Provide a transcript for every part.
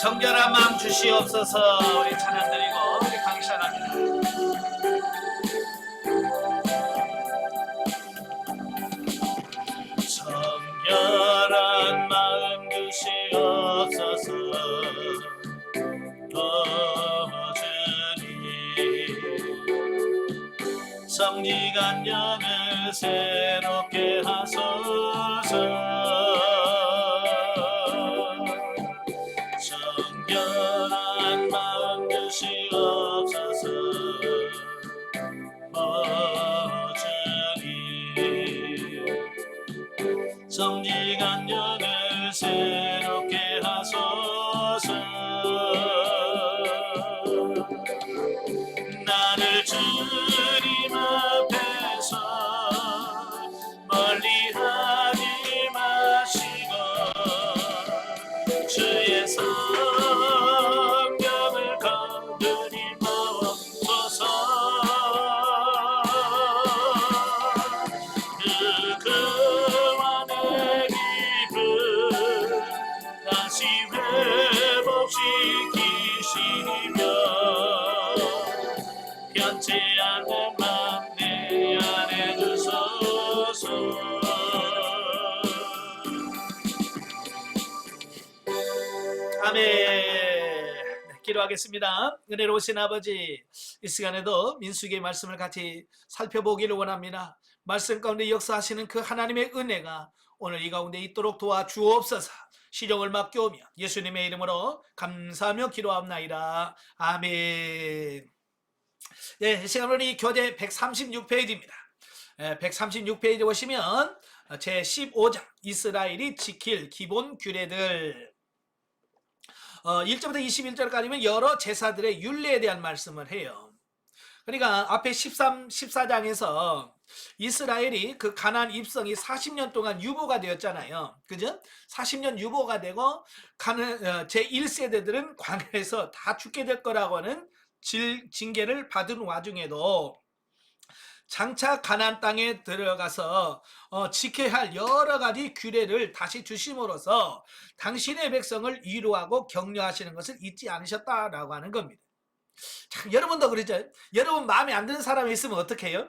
정결한 마음 주시옵소서. 우리 찬양 드리고 우리 강시안합니다. 정결한 마음 주시옵소서. 주님 정직한 영을 새롭게 하소서. 정결한 마음 주시옵소서. 주님 정직한 영을 새롭게 하소서. 나를 주님 앞에서 멀리하지 마시고 주의 성령을 거두니 마옵소서. 그와 내 기쁨 다시 회복시키시며 변치 않는 맘 내 안에 주소서. 아멘. 기도하겠습니다. 은혜로우신 아버지, 이 시간에도 민수기의 말씀을 같이 살펴보기를 원합니다. 말씀 가운데 역사하시는 그 하나님의 은혜가 오늘 이 가운데 있도록 도와주옵소서. 시종을 맡겨오며 예수님의 이름으로 감사하며 기도합나이다. 아멘. 이 시간은 이 교재 136페이지입니다. 136페이지 보시면 제15장 이스라엘이 지킬 기본 규례들 1절부터 21절까지는 여러 제사들의 율례에 대한 말씀을 해요. 그러니까 앞에 14장에서 이스라엘이 그 가나안 입성이 40년 동안 유보가 되었잖아요. 그죠? 40년 유보가 되고 제1세대들은 광야에서 다 죽게 될 거라고 하는 징계를 받은 와중에도 장차 가나안 땅에 들어가서 지켜야 할 여러 가지 규례를 다시 주심으로써 당신의 백성을 위로하고 격려하시는 것을 잊지 않으셨다라고 하는 겁니다. 참, 여러분도 그러죠? 여러분 마음에 안 드는 사람이 있으면 어떻게 해요?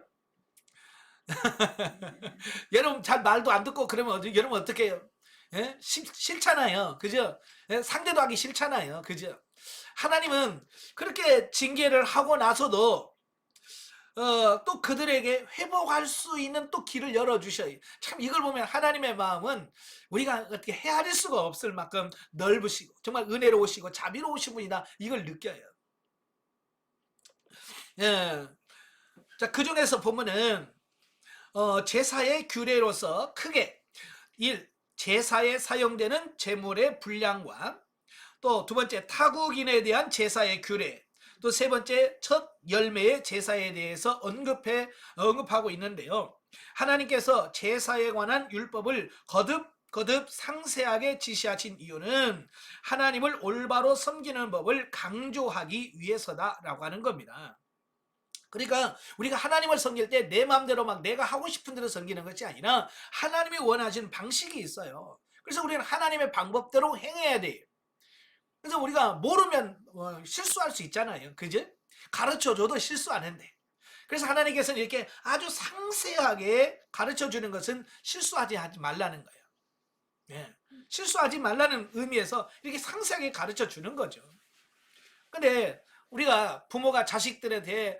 여러분 잘 말도 안 듣고 그러면 여러분 어떻게 해요? 예? 싫잖아요. 그죠? 예? 상대도 하기 싫잖아요. 그죠? 하나님은 그렇게 징계를 하고 나서도 또 그들에게 회복할 수 있는 또 길을 열어주셔요. 참 이걸 보면 하나님의 마음은 우리가 어떻게 헤아릴 수가 없을 만큼 넓으시고 정말 은혜로우시고 자비로우신 분이다, 이걸 느껴요. 예. 자, 그 중에서 보면은 제사의 규례로서 크게 1. 제사에 사용되는 제물의 분량과 또 두 번째 타국인에 대한 제사의 규례, 또 세 번째 첫 열매의 제사에 대해서 언급하고 있는데요. 하나님께서 제사에 관한 율법을 거듭 상세하게 지시하신 이유는 하나님을 올바로 섬기는 법을 강조하기 위해서다라고 하는 겁니다. 그러니까 우리가 하나님을 섬길 때 내 마음대로 막 내가 하고 싶은 대로 섬기는 것이 아니라 하나님이 원하시는 방식이 있어요. 그래서 우리는 하나님의 방법대로 행해야 돼요. 그래서 우리가 모르면 실수할 수 있잖아요. 그죠? 가르쳐줘도 실수하는데. 그래서 하나님께서는 이렇게 아주 상세하게 가르쳐주는 것은 실수하지 말라는 거예요. 네. 실수하지 말라는 의미에서 이렇게 상세하게 가르쳐주는 거죠. 근데 우리가 부모가 자식들에 대해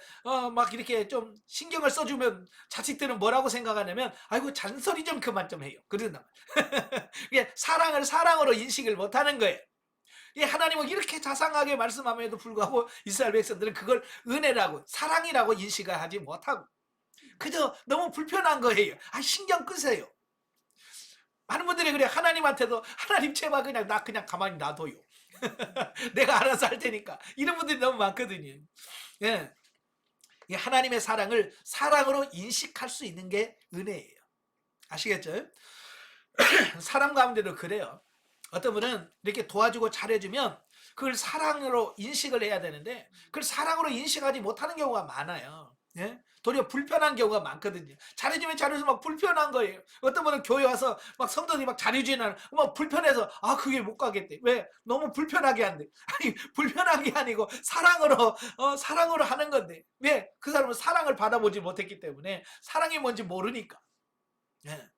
막 이렇게 좀 신경을 써주면 자식들은 뭐라고 생각하냐면 아이고 잔소리 좀 그만 좀 해요. 그런단 말이에요. 이게 사랑을 사랑으로 인식을 못하는 거예요. 하나님은 이렇게 자상하게 말씀함에도 불구하고 이스라엘 백성들은 그걸 은혜라고 사랑이라고 인식을 하지 못하고 그저 너무 불편한 거예요. 신경 끄세요. 많은 분들이 그래. 하나님한테도 하나님 제발 그냥 나 그냥 가만히 놔둬요. 내가 알아서 할 테니까. 이런 분들이 너무 많거든요. 예. 하나님의 사랑을 사랑으로 인식할 수 있는 게 은혜예요. 아시겠죠? 사람 가운데도 그래요. 어떤 분은 이렇게 도와주고 잘해주면 그걸 사랑으로 인식을 해야 되는데 그걸 사랑으로 인식하지 못하는 경우가 많아요. 예? 도리어 불편한 경우가 많거든요. 잘해주면 잘해서 막 불편한 거예요. 어떤 분은 교회 와서 막 성도들이 막 잘해주면 막 불편해서 그게 못 가겠대. 왜? 너무 불편하게 한대. 아니 불편한 게 아니고 사랑으로 하는 건데 왜? 그 사람은 사랑을 받아보지 못했기 때문에 사랑이 뭔지 모르니까. 예.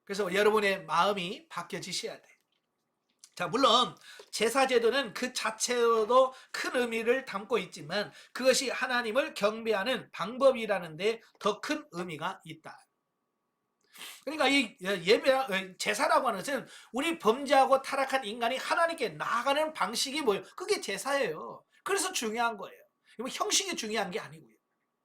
그래서 여러분의 마음이 바뀌어지셔야 돼. 자, 물론 제사제도는 그 자체로도 큰 의미를 담고 있지만 그것이 하나님을 경배하는 방법이라는 데 더 큰 의미가 있다. 그러니까 이 제사라고 하는 것은 우리 범죄하고 타락한 인간이 하나님께 나아가는 방식이 뭐예요? 그게 제사예요. 그래서 중요한 거예요. 형식이 중요한 게 아니고요.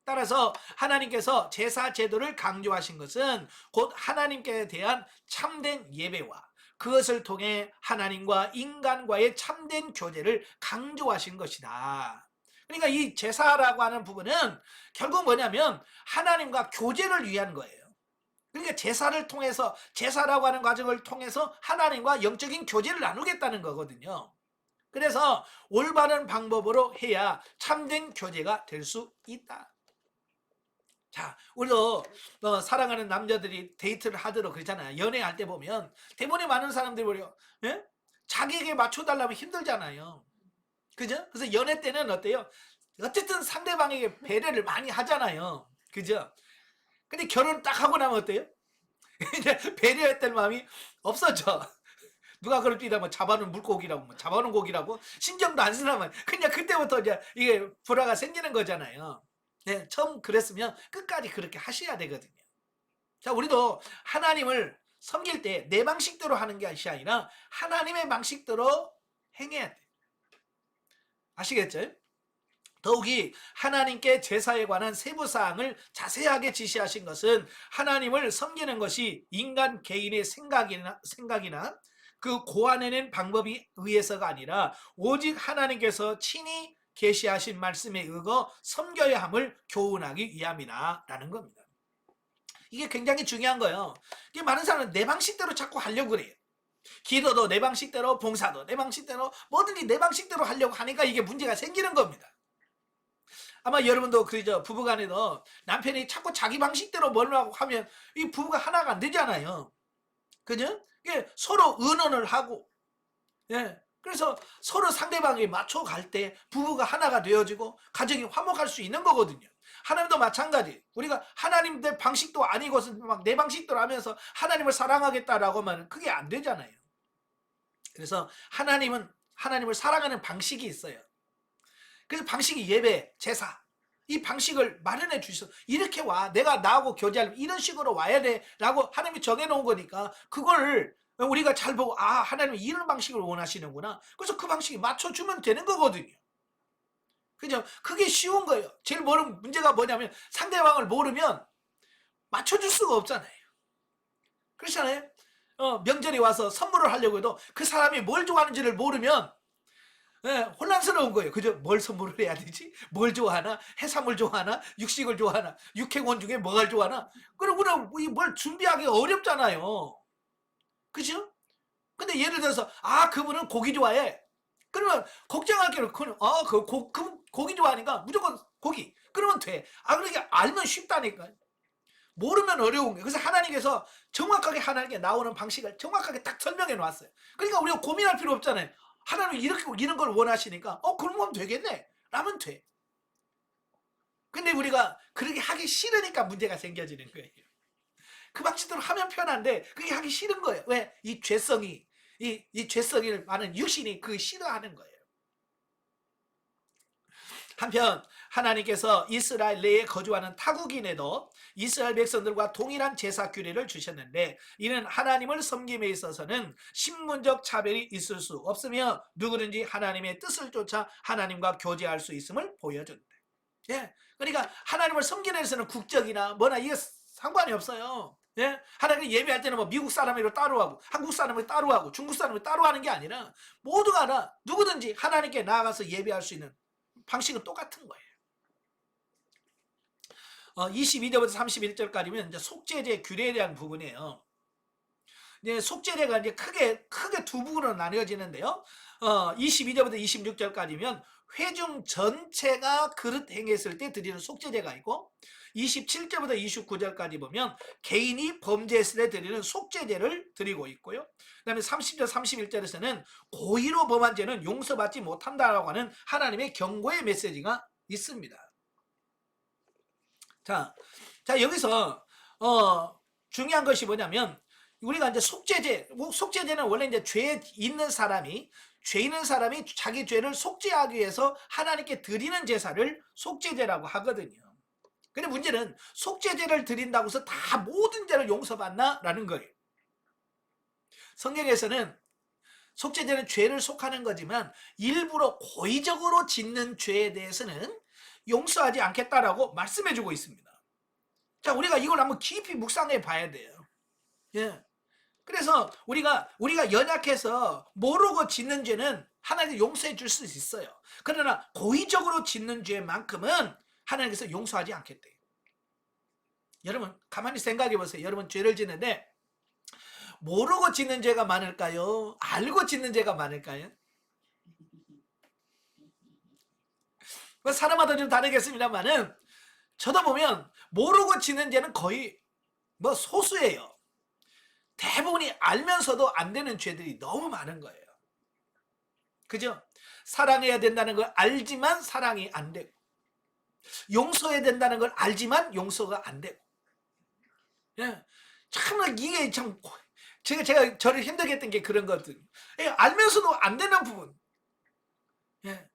따라서 하나님께서 제사 제도를 강조하신 것은 곧 하나님께 대한 참된 예배와 그것을 통해 하나님과 인간과의 참된 교제를 강조하신 것이다. 그러니까 이 제사라고 하는 부분은 결국 뭐냐면 하나님과 교제를 위한 거예요. 그러니까 제사를 통해서 제사라고 하는 과정을 통해서 하나님과 영적인 교제를 나누겠다는 거거든요. 그래서 올바른 방법으로 해야 참된 교제가 될 수 있다. 자, 우리도 사랑하는 남자들이 데이트를 하도록 그러잖아요. 연애할 때 보면 대부분의 많은 사람들이 뭐래요? 예? 자기에게 맞춰달라면 힘들잖아요. 그죠? 그래서 연애 때는 어때요? 어쨌든 상대방에게 배려를 많이 하잖아요. 그죠? 근데 결혼 딱 하고 나면 어때요? 이제 배려했던 마음이 없어져. 누가 그럴 때다 뭐 잡아놓은 물고기라고 뭐 잡아놓은 고기라고 신경도 안 쓰나만 그냥 그때부터 이제 이게 불화가 생기는 거잖아요. 네, 처음 그랬으면 끝까지 그렇게 하셔야 되거든요. 자, 우리도 하나님을 섬길 때 내 방식대로 하는 게 아니라 하나님의 방식대로 행해야 돼. 아시겠죠? 더욱이 하나님께 제사에 관한 세부사항을 자세하게 지시하신 것은 하나님을 섬기는 것이 인간 개인의 생각이나 그 고안해낸 방법이 의해서가 아니라 오직 하나님께서 친히 계시하신 말씀에 의거 섬겨야 함을 교훈하기 위함이라는 겁니다. 이게 굉장히 중요한 거예요. 많은 사람은 내 방식대로 자꾸 하려고 그래요. 기도도 내 방식대로, 봉사도 내 방식대로, 뭐든지 내 방식대로 하려고 하니까 이게 문제가 생기는 겁니다. 아마 여러분도 그러죠. 부부간에도 남편이 자꾸 자기 방식대로 뭐라고 하면 이 부부가 하나가 안 되잖아요. 그죠? 이게 서로 의논을 하고, 예. 그래서 서로 상대방에 맞춰갈 때 부부가 하나가 되어지고 가정이 화목할 수 있는 거거든요. 하나님도 마찬가지. 우리가 하나님의 방식도 아니고 막 내 방식대로 하면서 하나님을 사랑하겠다라고 하면 그게 안 되잖아요. 그래서 하나님을 사랑하는 방식이 있어요. 그래서 방식이 예배, 제사. 이 방식을 마련해 주셔서 이렇게 와. 내가 나하고 교제하려면 이런 식으로 와야 돼. 라고 하나님이 정해놓은 거니까 그걸 우리가 잘 보고 하나님은 이런 방식을 원하시는구나. 그래서 그 방식에 맞춰주면 되는 거거든요. 그죠? 그게 쉬운 거예요. 제일 문제가 뭐냐면 상대방을 모르면 맞춰줄 수가 없잖아요. 그렇잖아요. 명절에 와서 선물을 하려고 해도 그 사람이 뭘 좋아하는지를 모르면 혼란스러운 거예요. 그죠? 뭘 선물을 해야 되지? 뭘 좋아하나? 해산물 좋아하나? 육식을 좋아하나? 육해권 중에 뭐가 좋아하나? 그리고 뭘 준비하기 어렵잖아요. 그죠? 근데 예를 들어서 그분은 고기 좋아해. 그러면 걱정할 게 없고 고기 좋아하니까 무조건 고기. 그러면 돼. 그러니까 알면 쉽다니까. 모르면 어려운 거예요. 그래서 하나님께서 정확하게 하나님께 나오는 방식을 정확하게 딱 설명해 놨어요. 그러니까 우리가 고민할 필요 없잖아요. 하나님이 이런 걸 원하시니까 그러면 되겠네 라면 돼. 근데 우리가 그렇게 하기 싫으니까 문제가 생겨지는 거예요. 그 방식대로 하면 편한데 그게 하기 싫은 거예요. 왜? 이 죄성이 이 죄성을 많은 육신이 그 싫어하는 거예요. 한편 하나님께서 이스라엘 내에 거주하는 타국인에도 이스라엘 백성들과 동일한 제사 규례를 주셨는데 이는 하나님을 섬김에 있어서는 신분적 차별이 있을 수 없으며 누구든지 하나님의 뜻을 쫓아 하나님과 교제할 수 있음을 보여준다. 예, 그러니까 하나님을 섬기는 데서는 국적이나 뭐나 이게 상관이 없어요. 예? 하나님 예배할 때는 뭐 미국 사람으로 따로 하고 한국 사람으로 따로 하고 중국 사람으로 따로 하는 게 아니라 모두가 다 누구든지 하나님께 나아가서 예배할 수 있는 방식은 똑같은 거예요. 22절부터 31절까지면 이제 속죄제 규례에 대한 부분이에요. 이제 속죄제가 이제 크게 두 부분으로 나뉘어지는데요. 22절부터 26절까지면 회중 전체가 그릇 행했을 때 드리는 속죄제가 있고 27절부터 29절까지 보면 개인이 범죄했을 때 드리는 속죄제를 드리고 있고요. 그 다음에 30절 31절에서는 고의로 범한 죄는 용서받지 못한다라고 하는 하나님의 경고의 메시지가 있습니다. 자 여기서 중요한 것이 뭐냐면 우리가 이제 속죄제는 원래 이제 죄 있는 사람이 자기 죄를 속죄하기 위해서 하나님께 드리는 제사를 속죄제라고 하거든요. 근데 문제는 속죄제를 드린다고 해서 다 모든 죄를 용서받나라는 거예요. 성경에서는 속죄제는 죄를 속하는 거지만 일부러 고의적으로 짓는 죄에 대해서는 용서하지 않겠다라고 말씀해 주고 있습니다. 자, 우리가 이걸 한번 깊이 묵상해 봐야 돼요. 예. 그래서 우리가 연약해서 모르고 짓는 죄는 하나님께서 용서해 줄 수 있어요. 그러나 고의적으로 짓는 죄만큼은 하나님께서 용서하지 않겠대요. 여러분 가만히 생각해 보세요. 여러분 죄를 짓는데 모르고 짓는 죄가 많을까요? 알고 짓는 죄가 많을까요? 사람마다 좀 다르겠습니다만은 저도 보면 모르고 짓는 죄는 거의 소수예요. 대부분이 알면서도 안 되는 죄들이 너무 많은 거예요. 그죠? 사랑해야 된다는 걸 알지만 사랑이 안 되고 용서해야 된다는 걸 알지만 용서가 안 되고 예. 참 이게 참 제가 저를 힘들게 했던 게 그런 것들. 예, 알면서도 안 되는 부분. 예.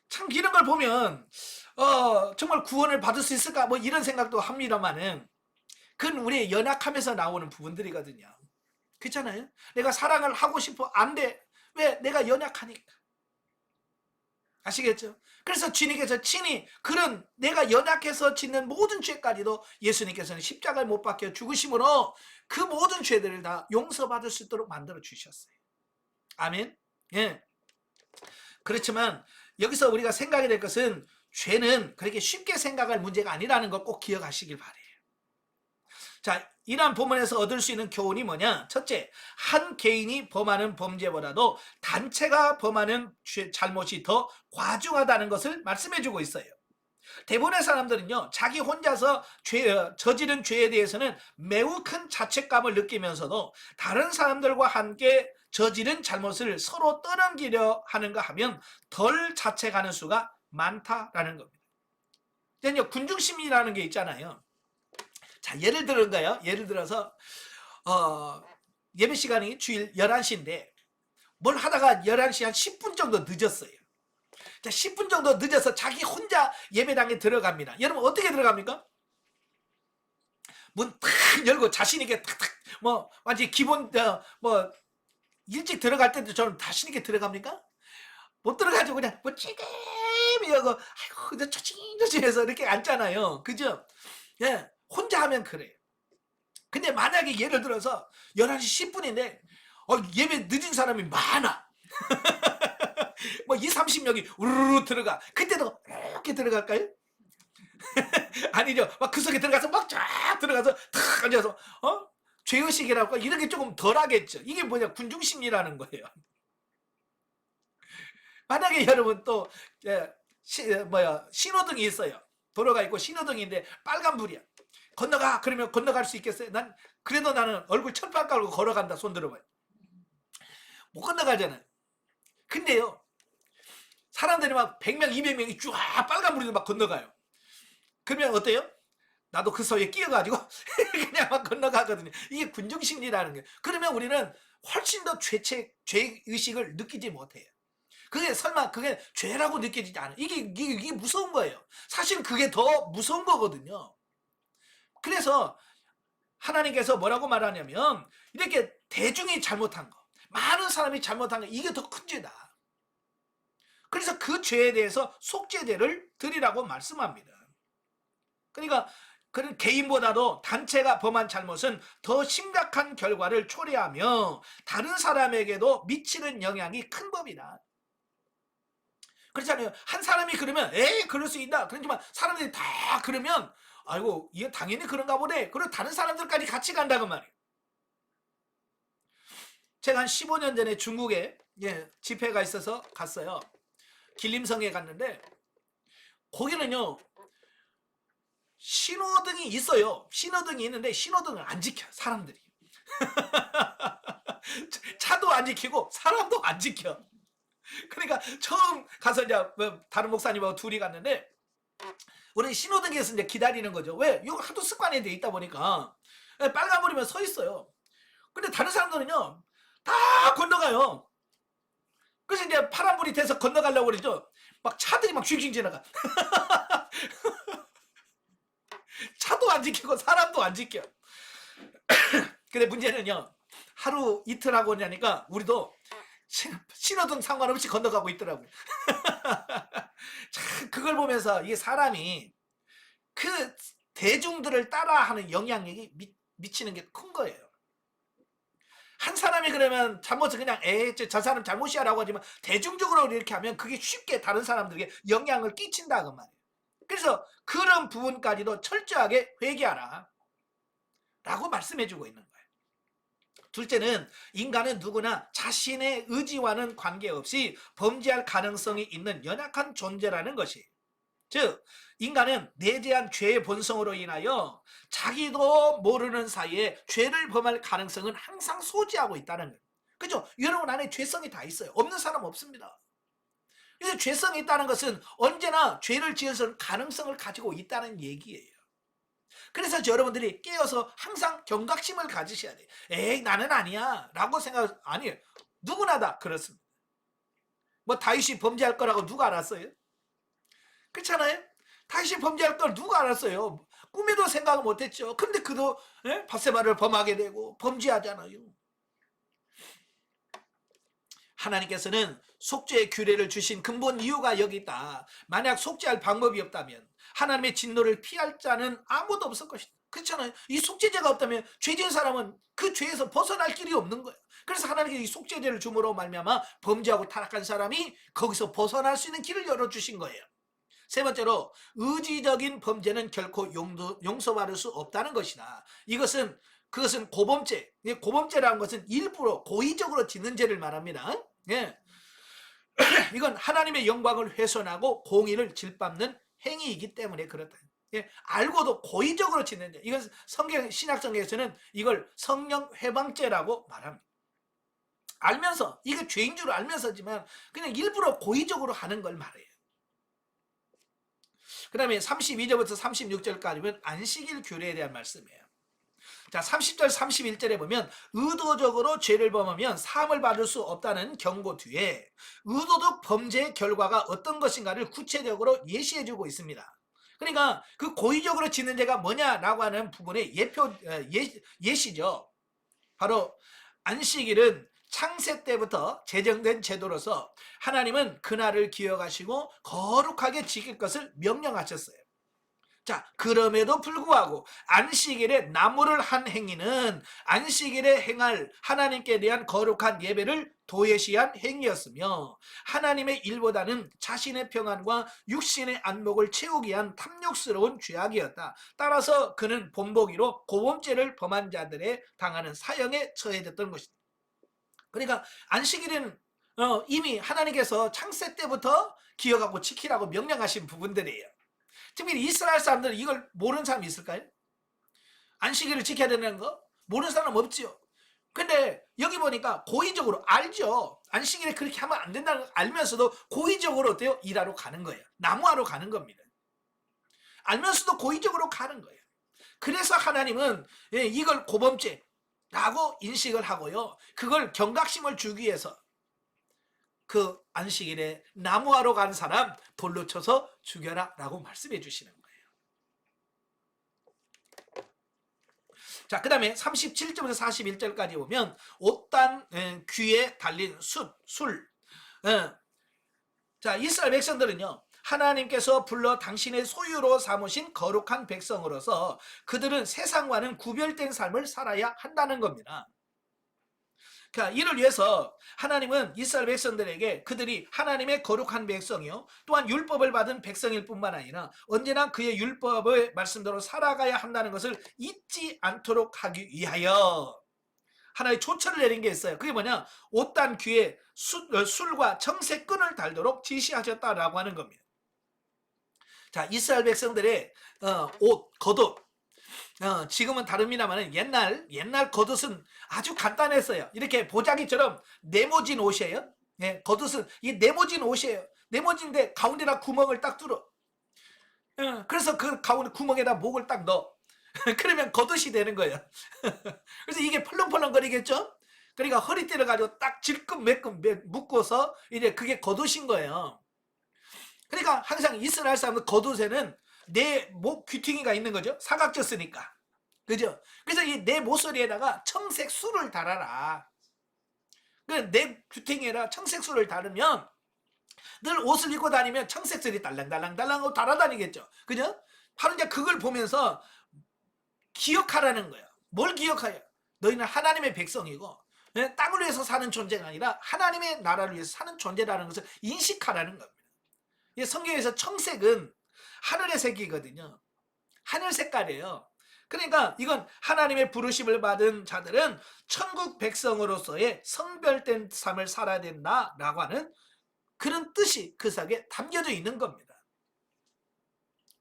참 이런 걸 보면 정말 구원을 받을 수 있을까 뭐 이런 생각도 합니다만은 그건 우리의 연약함에서 나오는 부분들이거든요. 그렇잖아요? 내가 사랑을 하고 싶어 안 돼. 왜? 내가 연약하니까. 아시겠죠? 그래서 주님께서 친히 그런 내가 연약해서 짓는 모든 죄까지도 예수님께서는 십자가에 못 박혀 죽으심으로 그 모든 죄들을 다 용서받을 수 있도록 만들어 주셨어요. 아멘. 예. 그렇지만 여기서 우리가 생각해야 될 것은 죄는 그렇게 쉽게 생각할 문제가 아니라는 걸 꼭 기억하시길 바래요. 자, 이러한 본문에서 얻을 수 있는 교훈이 뭐냐? 첫째, 한 개인이 범하는 범죄보다도 단체가 범하는 잘못이 더 과중하다는 것을 말씀해주고 있어요. 대부분의 사람들은요, 자기 혼자서 저지른 죄에 대해서는 매우 큰 자책감을 느끼면서도 다른 사람들과 함께 저지른 잘못을 서로 떠넘기려 하는가 하면 덜 자책하는 수가 많다라는 겁니다. 근데 군중심리라는 게 있잖아요. 자, 예를 들어서 예배 시간이 주일 11시인데 뭘 하다가 11시 한 10분 정도 늦었어요. 자, 10분 정도 늦어서 자기 혼자 예배당에 들어갑니다. 여러분 어떻게 들어갑니까? 문 탁 열고 자신 있게 탁탁 완전히 기본 일찍 들어갈 때도 저는 자신 있게 들어갑니까? 못 들어가죠. 그냥 찌개미 하고 아이고 조칭조칭해서 이렇게 앉잖아요. 그죠? 예. 혼자 하면 그래요. 근데 만약에 예를 들어서 11시 10분인데 예배 늦은 사람이 많아. 2, 30명이 우르르 들어가. 그때도 이렇게 들어갈까요? 아니죠. 막 그 속에 들어가서 막 쫙 들어가서 탁 앉아서 죄의식이라고 이런 게 조금 덜 하겠죠. 이게 뭐냐? 군중심리라는 거예요. 만약에 여러분 또 신호등이 있어요. 도로가 있고 신호등인데 빨간불이야. 건너가 그러면 건너갈 수 있겠어요? 그래도 나는 얼굴 철판 깔고 걸어간다. 손 들어봐요. 못 건너가잖아요. 근데요 사람들이 막 100명 200명이 쫙 빨간불이 막 건너가요. 그러면 어때요? 나도 그 사이에 끼어가지고 그냥 막 건너가거든요. 이게 군중심리라는 거예요. 그러면 우리는 훨씬 더 죄의식을 느끼지 못해요. 그게 죄라고 느껴지지 않아요. 이게 무서운 거예요. 사실 그게 더 무서운 거거든요. 그래서 하나님께서 뭐라고 말하냐면 이렇게 대중이 잘못한 거, 많은 사람이 잘못한 거, 이게 더 큰 죄다. 그래서 그 죄에 대해서 속죄제를 드리라고 말씀합니다. 그러니까 그런 개인보다도 단체가 범한 잘못은 더 심각한 결과를 초래하며 다른 사람에게도 미치는 영향이 큰 법이다. 그렇잖아요. 한 사람이 그러면 그럴 수 있다. 그렇지만 사람들이 다 그러면 아이고 이게 당연히 그런가 보네. 그리고 다른 사람들까지 같이 간다고 말이에요. 제가 한 15년 전에 중국에 예, 집회가 있어서 갔어요. 길림성에 갔는데 거기는요 신호등이 있어요. 신호등이 있는데 신호등을 안 지켜 사람들이. 차도 안 지키고 사람도 안 지켜. 그러니까 처음 가서 이제 다른 목사님하고 둘이 갔는데 우리 신호등에서 이제 기다리는 거죠. 왜? 이거 하도 습관이 돼 있다 보니까 빨간불이면 서 있어요. 근데 다른 사람들은요 다 건너가요. 그래서 이제 파란불이 돼서 건너가려고 그러죠. 막 차들이 막 쉥쉥 지나가. 차도 안 지키고 사람도 안 지켜. 근데 문제는요 하루 이틀 하고 나니까 우리도 신호등 상관없이 건너가고 있더라고요. 참 그걸 보면서 이게 사람이 그 대중들을 따라하는 영향력이 미치는 게 큰 거예요. 한 사람이 그러면 잘못을 그냥 저 사람 잘못이야 라고 하지만 대중적으로 이렇게 하면 그게 쉽게 다른 사람들에게 영향을 끼친다 그 말이에요. 그래서 그런 부분까지도 철저하게 회개하라 라고 말씀해 주고 있는 거예요. 둘째는 인간은 누구나 자신의 의지와는 관계없이 범죄할 가능성이 있는 연약한 존재라는 것이, 즉 인간은 내재한 죄의 본성으로 인하여 자기도 모르는 사이에 죄를 범할 가능성은 항상 소지하고 있다는 거예요. 그죠? 여러분 안에 죄성이 다 있어요. 없는 사람 없습니다. 그래서 죄성이 있다는 것은 언제나 죄를 지을 가능성을 가지고 있다는 얘기예요. 그래서 여러분들이 깨어서 항상 경각심을 가지셔야 돼요. 에이 나는 아니야 라고 생각, 아니에요. 누구나 다 그렇습니다. 뭐 다윗이 범죄할 거라고 누가 알았어요? 그렇잖아요. 다윗이 범죄할 걸 누가 알았어요? 꿈에도 생각을 못했죠. 근데 그도 바세바를 범하게 되고 범죄하잖아요. 하나님께서는 속죄의 규례를 주신 근본 이유가 여기 있다. 만약 속죄할 방법이 없다면 하나님의 진노를 피할 자는 아무도 없을 것이다. 그렇잖아요. 이 속죄제가 없다면 죄 지은 사람은 그 죄에서 벗어날 길이 없는 거예요. 그래서 하나님께서 이 속죄제를 줌으로 말미암아 범죄하고 타락한 사람이 거기서 벗어날 수 있는 길을 열어주신 거예요. 세 번째로 의지적인 범죄는 결코 용서받을 수 없다는 것이다. 그것은 고범죄. 고범죄라는 것은 일부러 고의적으로 짓는 죄를 말합니다. 예. 이건 하나님의 영광을 훼손하고 공의를 질밟는 행위이기 때문에 그렇다. 예. 알고도 고의적으로 짓는 죄. 이건 신약성경에서는 이걸 성령 회방죄라고 말합니다. 알면서, 이게 죄인 줄 알면서지만 그냥 일부러 고의적으로 하는 걸 말해요. 그 다음에 32절부터 36절까지는 안식일 규례에 대한 말씀이에요. 자, 30절 31절에 보면 의도적으로 죄를 범하면 사함을 받을 수 없다는 경고 뒤에 의도적 범죄의 결과가 어떤 것인가를 구체적으로 예시해주고 있습니다. 그러니까 그 고의적으로 짓는 죄가 뭐냐라고 하는 부분의 예시죠. 바로 안식일은 창세 때부터 제정된 제도로서 하나님은 그날을 기억하시고 거룩하게 지킬 것을 명령하셨어요. 자, 그럼에도 불구하고 안식일에 나무를 한 행위는 안식일에 행할 하나님께 대한 거룩한 예배를 도외시한 행위였으며 하나님의 일보다는 자신의 평안과 육신의 안목을 채우기 위한 탐욕스러운 죄악이었다. 따라서 그는 본보기로 고범죄를 범한 자들의 당하는 사형에 처해졌던 것이다. 그러니까 안식일은 이미 하나님께서 창세 때부터 기억하고 지키라고 명령하신 부분들이에요. 특히 이스라엘 사람들은 이걸 모르는 사람이 있을까요? 안식일을 지켜야 되는 거 모르는 사람 없지요. 근데 여기 보니까 고의적으로 알죠. 안식일에 그렇게 하면 안 된다는 걸 알면서도 고의적으로 어때요? 일하러 가는 거예요. 나무하러 가는 겁니다. 알면서도 고의적으로 가는 거예요. 그래서 하나님은 이걸 고범죄라고 인식을 하고요. 그걸 경각심을 주기 위해서 그 안식일에 나무하러 간 사람 돌로 쳐서 죽여라 라고 말씀해 주시는 거예요. 자, 그 다음에 37절부터 41절까지 보면 옷단 귀에 달린 술. 자, 이스라엘 백성들은요 하나님께서 불러 당신의 소유로 삼으신 거룩한 백성으로서 그들은 세상과는 구별된 삶을 살아야 한다는 겁니다. 그러니까 이를 위해서 하나님은 이스라엘 백성들에게 그들이 하나님의 거룩한 백성이요 또한 율법을 받은 백성일 뿐만 아니라 언제나 그의 율법의 말씀대로 살아가야 한다는 것을 잊지 않도록 하기 위하여 하나의 조처를 내린 게 있어요. 그게 뭐냐? 옷단 귀에 술과 청색 끈을 달도록 지시하셨다라고 하는 겁니다. 자, 이스라엘 백성들의 옷, 겉옷, 지금은 다릅니다만 옛날 겉옷은 아주 간단했어요. 이렇게 보자기처럼 네모진 옷이에요. 예, 겉옷은 이 네모진 옷이에요. 네모진데 가운데다 구멍을 딱 뚫어. 그래서 그 가운데 구멍에다 목을 딱 넣어. 그러면 겉옷이 되는 거예요. 그래서 이게 펄렁펄렁거리겠죠? 그러니까 허리띠를 가지고 딱 질끈매끈 묶어서 이제 그게 겉옷인 거예요. 그러니까 항상 이스라엘 사람들 겉옷에는 내 목 귀퉁이가 있는 거죠. 사각졌으니까. 그죠? 그래서 이 내 모서리에다가 청색 술을 달아라. 내 귀퉁이에다 청색 술을 달으면 늘 옷을 입고 다니면 청색 술이 달랑달랑달랑하고 달아다니겠죠. 그죠? 바로 이제 그걸 보면서 기억하라는 거예요. 뭘 기억해요? 너희는 하나님의 백성이고 땅을 위해서 사는 존재가 아니라 하나님의 나라를 위해서 사는 존재라는 것을 인식하라는 겁니다. 성경에서 청색은 하늘의 색이거든요. 하늘 색깔이에요. 그러니까 이건 하나님의 부르심을 받은 자들은 천국 백성으로서의 성별된 삶을 살아야 된다라고 하는 그런 뜻이 그 속에 담겨져 있는 겁니다.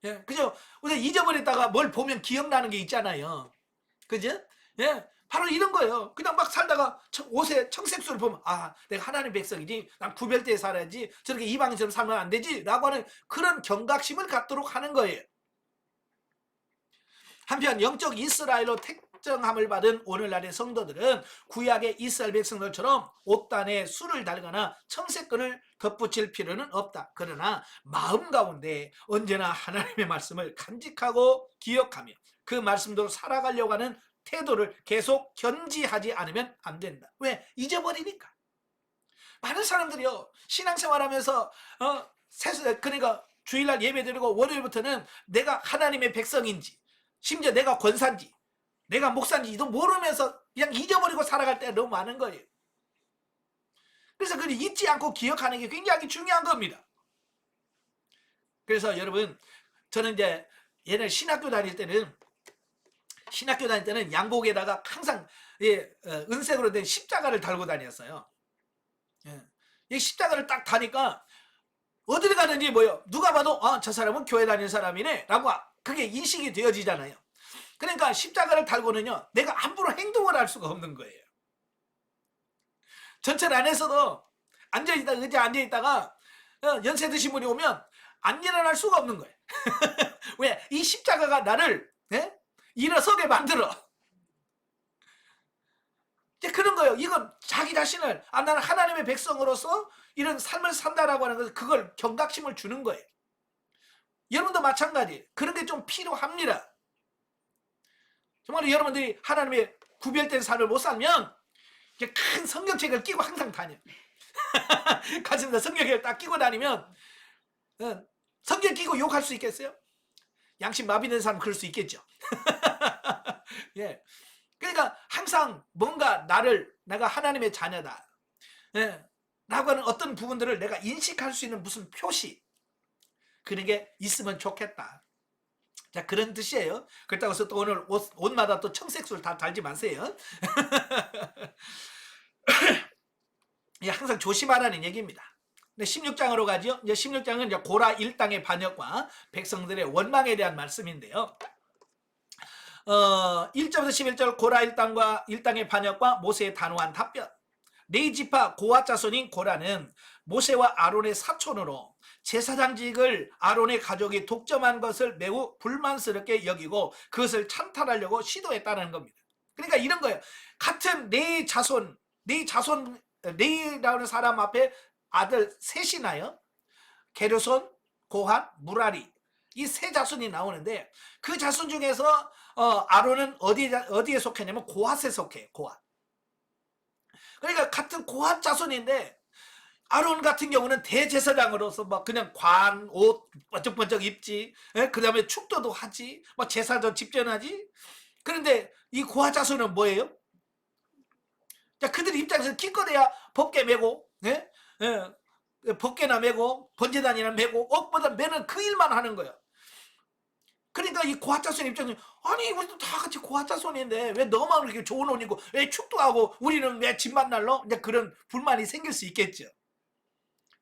예, 그죠? 우리가 잊어버렸다가 뭘 보면 기억나는 게 있잖아요. 그죠? 예, 바로 이런 거예요. 그냥 막 살다가 옷에 청색수를 보면 아, 내가 하나님 백성이지, 난 구별되어 살아야지, 저렇게 이방인처럼 살면 안 되지 라고 하는 그런 경각심을 갖도록 하는 거예요. 한편 영적 이스라엘로 택정함을 받은 오늘날의 성도들은 구약의 이스라엘 백성들처럼 옷단에 술을 달거나 청색끈을 덧붙일 필요는 없다. 그러나 마음 가운데 언제나 하나님의 말씀을 간직하고 기억하며 그 말씀대로 살아가려고 하는 태도를 계속 견지하지 않으면 안 된다. 왜? 잊어버리니까. 많은 사람들이요, 신앙생활하면서 그러니까 주일날 예배드리고 월요일부터는 내가 하나님의 백성인지, 심지어 내가 권사인지, 내가 목사인지도 모르면서 그냥 잊어버리고 살아갈 때가 너무 많은 거예요. 그래서 그걸 잊지 않고 기억하는 게 굉장히 중요한 겁니다. 그래서 여러분, 저는 이제 옛날 신학교 다닐 때는 양복에다가 항상 은색으로 된 십자가를 달고 다녔어요. 이 십자가를 딱 다니까 어딜 가든지 뭐요, 누가 봐도 저 사람은 교회 다니는 사람이네 라고 그게 인식이 되어지잖아요. 그러니까 십자가를 달고는요, 내가 함부로 행동을 할 수가 없는 거예요. 전철 안에서도 의자에 앉아있다가 연세 드신 분이 오면 안 일어날 수가 없는 거예요. 왜? 이 십자가가 나를 일어서게 만들어. 그런 거예요. 이건 자기 자신을 나는 하나님의 백성으로서 이런 삶을 산다라고 하는 것을, 그걸 경각심을 주는 거예요. 여러분도 마찬가지. 그런 게 좀 필요합니다. 정말로 여러분들이 하나님의 구별된 삶을 못 살면 큰 성경책을 끼고 항상 다녀. 가슴에다 성경책을 딱 끼고 다니면 성경 끼고 욕할 수 있겠어요? 양심 마비된 사람 그럴 수 있겠죠. 예. 그러니까 항상 뭔가 내가 하나님의 자녀다, 라고 하는 어떤 부분들을 내가 인식할 수 있는 무슨 표시, 그런 게 있으면 좋겠다. 자, 그런 뜻이에요. 그렇다고 해서 또 오늘 옷마다 또 청색술 다 달지 마세요. 항상 조심하라는 얘기입니다. 16장으로 가죠. 이제 16장은 이제 고라 일당의 반역과 백성들의 원망에 대한 말씀인데요. 1절부터 11절 고라 일당의 반역과 모세의 단호한 답변. 레위지파 고핫 자손인 고라는 모세와 아론의 사촌으로 제사장직을 아론의 가족이 독점한 것을 매우 불만스럽게 여기고 그것을 찬탈하려고 시도했다는 겁니다. 그러니까 이런 거예요. 같은 레위라는 사람 앞에 아들 셋이 나요. 게르손, 고핫, 무라리, 이 세 자손이 나오는데 그 자손 중에서 아론은 어디에 속했냐면 고핫에 속해요. 고핫. 그러니까 같은 고핫 자손인데 아론 같은 경우는 대제사장으로서 막 그냥 옷 번쩍번쩍 입지, 그 다음에 축도도 하지, 막 제사도 집전하지. 그런데 이 고핫 자손은 뭐예요? 자, 그들 입장에서 기껏해야 법궤 메고, 법궤나 메고 번제단이나 메고 옷보다 매는 그 일만 하는 거예요. 그러니까 이 고아자손 입장에서 아니 우리도 다 같이 고아자손인데 왜 너만 그렇게 좋은 옷 입고 왜 축도하고 우리는 왜 집만 날러? 이제 그런 불만이 생길 수 있겠죠.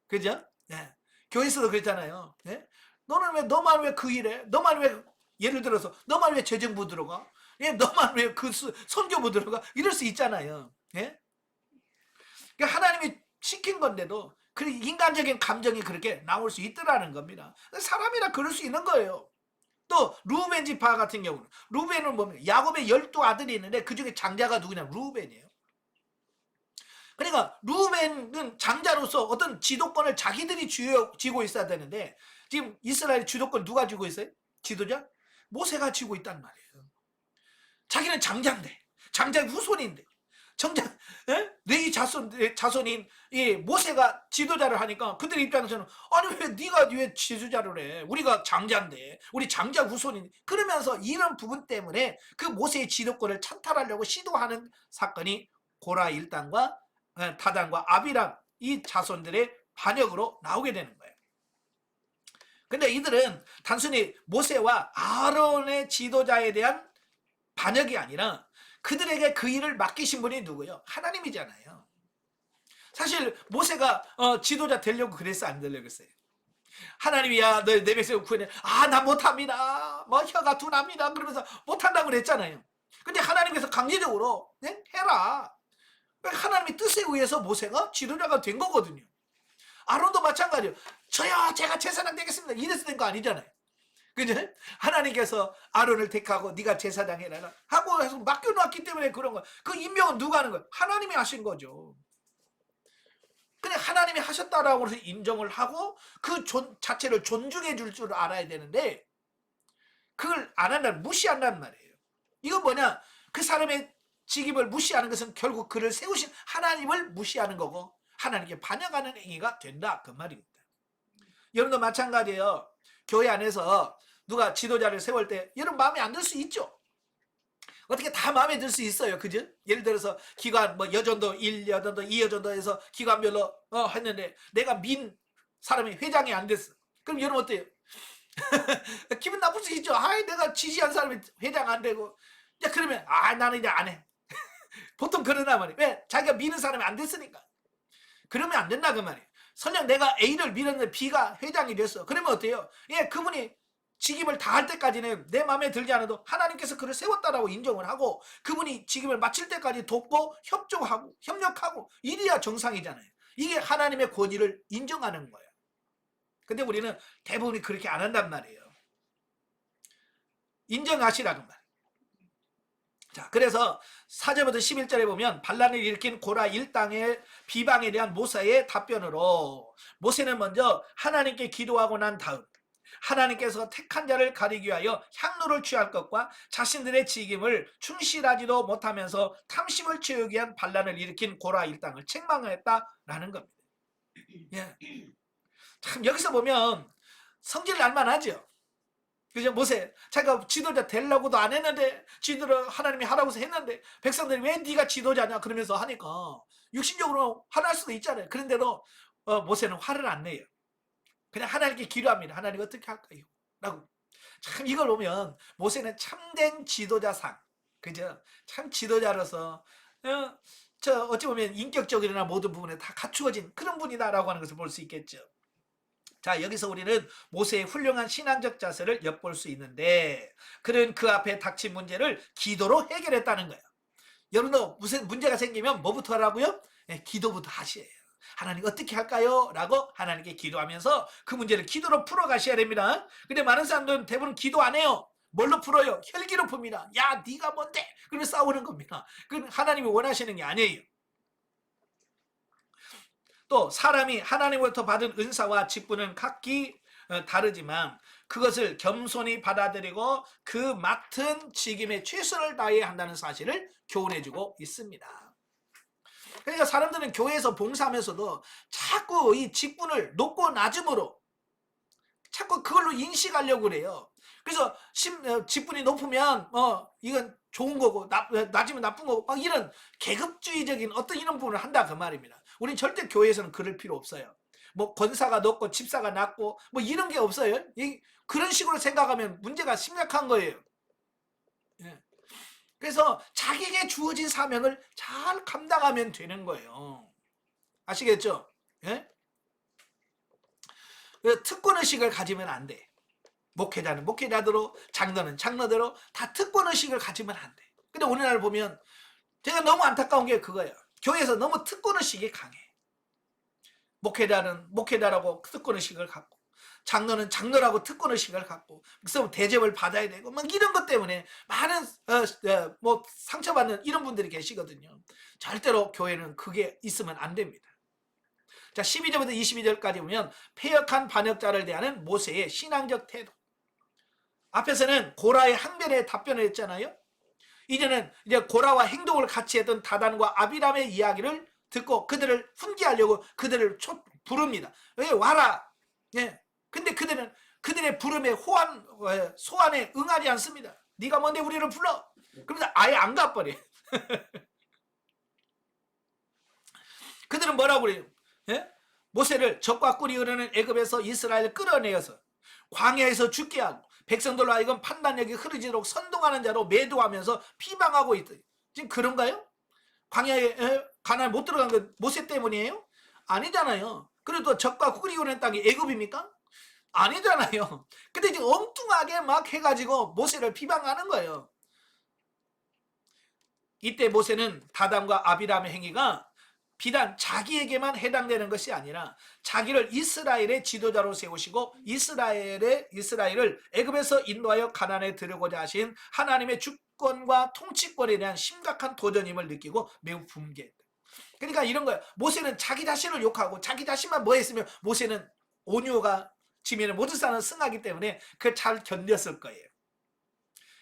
그죠? 예. 교회에서도 그랬잖아요. 예? 너만 왜 그 일해? 너만 왜 예를 들어서 너만 왜 재정부 들어가? 예, 너만 왜 그 선교부 들어가? 이럴 수 있잖아요. 예? 그러니까 하나님이 시킨 건데도 그 인간적인 감정이 그렇게 나올 수 있더라는 겁니다. 사람이라 그럴 수 있는 거예요. 또 루벤 지파 같은 경우는 루벤은 보면 야곱의 12아들이 있는데 그중에 장자가 누구냐? 루벤이에요. 그러니까 루벤은 장자로서 어떤 지도권을 자기들이 쥐고 있어야 되는데 지금 이스라엘 주도권 누가 쥐고 있어요? 지도자? 모세가 쥐고 있단 말이에요. 자기는 장자인데 장자의 후손인데 정작 네 자손인 이 모세가 지도자를 하니까 그들 입장에서는 아니 왜 네가 왜 지도자를 해? 우리가 장자인데 우리 장자 후손인 그러면서 이런 부분 때문에 그 모세의 지도권을 찬탈하려고 시도하는 사건이 고라 일당과 다단과 아비람 이 자손들의 반역으로 나오게 되는 거예요. 근데 이들은 단순히 모세와 아론의 지도자에 대한 반역이 아니라 그들에게 그 일을 맡기신 분이 누구예요? 하나님이잖아요. 사실 모세가 지도자 되려고 그랬어, 안 되려고 그랬어요? 하나님이야 너 내 백성을 구해내. 나 못합니다. 뭐 혀가 둔합니다. 그러면서 못한다고 그랬잖아요. 근데 하나님께서 강제적으로 해라. 하나님의 뜻에 의해서 모세가 지도자가 된 거거든요. 아론도 마찬가지예요. 저요 제가 제사장 되겠습니다. 이래서 된 거 아니잖아요. 그죠? 하나님께서 아론을 택하고 네가 제사장 해라 하고 해서 맡겨놨기 때문에 그런 거야. 그 임명은 누가 하는 거야? 하나님이 하신 거죠. 근데 하나님이 하셨다라고 해서 인정을 하고 그 자체를 존중해 줄 알아야 되는데 그걸 안 한다는, 무시한다는 말이에요. 이건 뭐냐? 그 사람의 직임을 무시하는 것은 결국 그를 세우신 하나님을 무시하는 거고 하나님께 반역하는 행위가 된다 그 말입니다. 여러분도 마찬가지예요. 교회 안에서 누가 지도자를 세울 때 여러분 마음에 안 들 수 있죠. 어떻게 다 마음에 들 수 있어요. 그죠? 예를 들어서 기관 뭐 여전도 1, 여전도 2, 여전도 해서 기관별로 했는데 내가 민 사람이 회장이 안 됐어. 그럼 여러분 어때요? 기분 나쁠 수 있죠. 내가 지지한 사람이 회장 안 되고. 야, 그러면 나는 이제 안 해. 보통 그러나 말이에요. 왜? 자기가 미는 사람이 안 됐으니까. 그러면 안 된다 그 말이에요. 설령 내가 A를 밀었는데 B가 회장이 됐어. 그러면 어때요? 예, 그분이 직임을 다 할 때까지는 내 마음에 들지 않아도 하나님께서 그를 세웠다라고 인정을 하고 그분이 직임을 마칠 때까지 돕고 협력하고 이래야 정상이잖아요. 이게 하나님의 권위를 인정하는 거예요. 근데 우리는 대부분이 그렇게 안 한단 말이에요. 인정하시라는 말. 자, 그래서 4절부터 11절에 보면 반란을 일으킨 고라 일당의 비방에 대한 모세의 답변으로 모세는 먼저 하나님께 기도하고 난 다음 하나님께서 택한 자를 가리기 위하여 향로를 취할 것과 자신들의 직임을 충실하지도 못하면서 탐심을 채우기 위한 반란을 일으킨 고라 일당을 책망했다라는 겁니다. 예. 참 여기서 보면 성질 날만하죠. 그죠? 모세 자기가 지도자 되려고도 안 했는데 지도를 하나님이 하라고 해서 했는데 백성들이 왜 네가 지도자냐 그러면서 하니까 육신적으로 화날 수도 있잖아요. 그런데도 모세는 화를 안 내요. 그냥 하나님께 기도합니다. 하나님 어떻게 할까요? 라고. 참 이걸 보면 모세는 참된 지도자상, 그죠? 참 지도자로서 어찌 보면 인격적이나 모든 부분에 다 갖추어진 그런 분이다라고 하는 것을 볼 수 있겠죠. 자, 여기서 우리는 모세의 훌륭한 신앙적 자세를 엿볼 수 있는데 그는 그 앞에 닥친 문제를 기도로 해결했다는 거예요. 여러분도 무슨 문제가 생기면 뭐부터 하라고요? 기도부터 하셔야 해요. 하나님 어떻게 할까요? 라고 하나님께 기도하면서 그 문제를 기도로 풀어가셔야 됩니다. 근데 많은 사람들은 대부분 기도 안 해요. 뭘로 풀어요? 혈기로 풉니다. 야, 네가 뭔데? 그러면 싸우는 겁니다. 그건 하나님이 원하시는 게 아니에요. 또 사람이 하나님으로부터 받은 은사와 직분은 각기 다르지만 그것을 겸손히 받아들이고 그 맡은 직임에 최선을 다해야 한다는 사실을 교훈해주고 있습니다. 그러니까 사람들은 교회에서 봉사하면서도 자꾸 이 직분을 높고 낮음으로 자꾸 그걸로 인식하려고 그래요. 그래서 직분이 높으면 이건 좋은 거고 낮으면 나쁜 거고 막 이런 계급주의적인 어떤 이런 부분을 한다 그 말입니다. 우린 절대 교회에서는 그럴 필요 없어요. 뭐 권사가 높고 집사가 낮고 뭐 이런 게 없어요. 그런 식으로 생각하면 문제가 심각한 거예요. 예. 그래서 자기에게 주어진 사명을 잘 감당하면 되는 거예요. 아시겠죠? 예? 특권의식을 가지면 안 돼. 목회자는 목회자대로, 장로는 장로대로 다 특권의식을 가지면 안 돼. 근데 오늘날 보면 제가 너무 안타까운 게 그거예요. 교회에서 너무 특권의식이 강해. 목회자는 목회자라고 특권의식을 갖고, 장로는 장로라고 특권의식을 갖고, 그래서 대접을 받아야 되고, 막 이런 것 때문에 많은 뭐 상처받는 이런 분들이 계시거든요. 절대로 교회는 그게 있으면 안 됩니다. 자, 12절부터 22절까지 보면 패역한 반역자를 대하는 모세의 신앙적 태도. 앞에서는 고라의 항변에 답변을 했잖아요. 이제는 이제 고라와 행동을 같이 했던 다단과 아비람의 이야기를 듣고 그들을 훈계하려고 그들을 부릅니다. 왜 와라? 예. 근데 그들은 그들의 부름에 소환에 응하지 않습니다. 네가 뭔데 우리를 불러? 그러면서 아예 안 가버려. 그들은 뭐라고 그래요? 예? 모세를 적과 꿀이 흐르는 애굽에서 이스라엘을 끌어내어서 광야에서 죽게 하고 백성들로 하여금 판단력이 흐르지도록 선동하는 자로 매도하면서 비방하고 있다. 지금 그런가요? 광야에 가나안 못 들어간 건 모세 때문이에요? 아니잖아요. 그래도 적과 꿀이 흐르는 땅이 애굽입니까? 아니잖아요. 근데 지금 엉뚱하게 막 해가지고 모세를 비방하는 거예요. 이때 모세는 다단과 아비람의 행위가 비단 자기에게만 해당되는 것이 아니라 자기를 이스라엘의 지도자로 세우시고 이스라엘을 애굽에서 인도하여 가나안에 들어오고자 하신 하나님의 주권과 통치권에 대한 심각한 도전임을 느끼고 매우 분개했다. 그러니까 이런 거예요. 모세는 자기 자신을 욕하고 자기 자신만 뭐 했으면 모세는 온유가 지면에 모든 사람은 승하기 때문에 그걸 잘 견뎠을 거예요.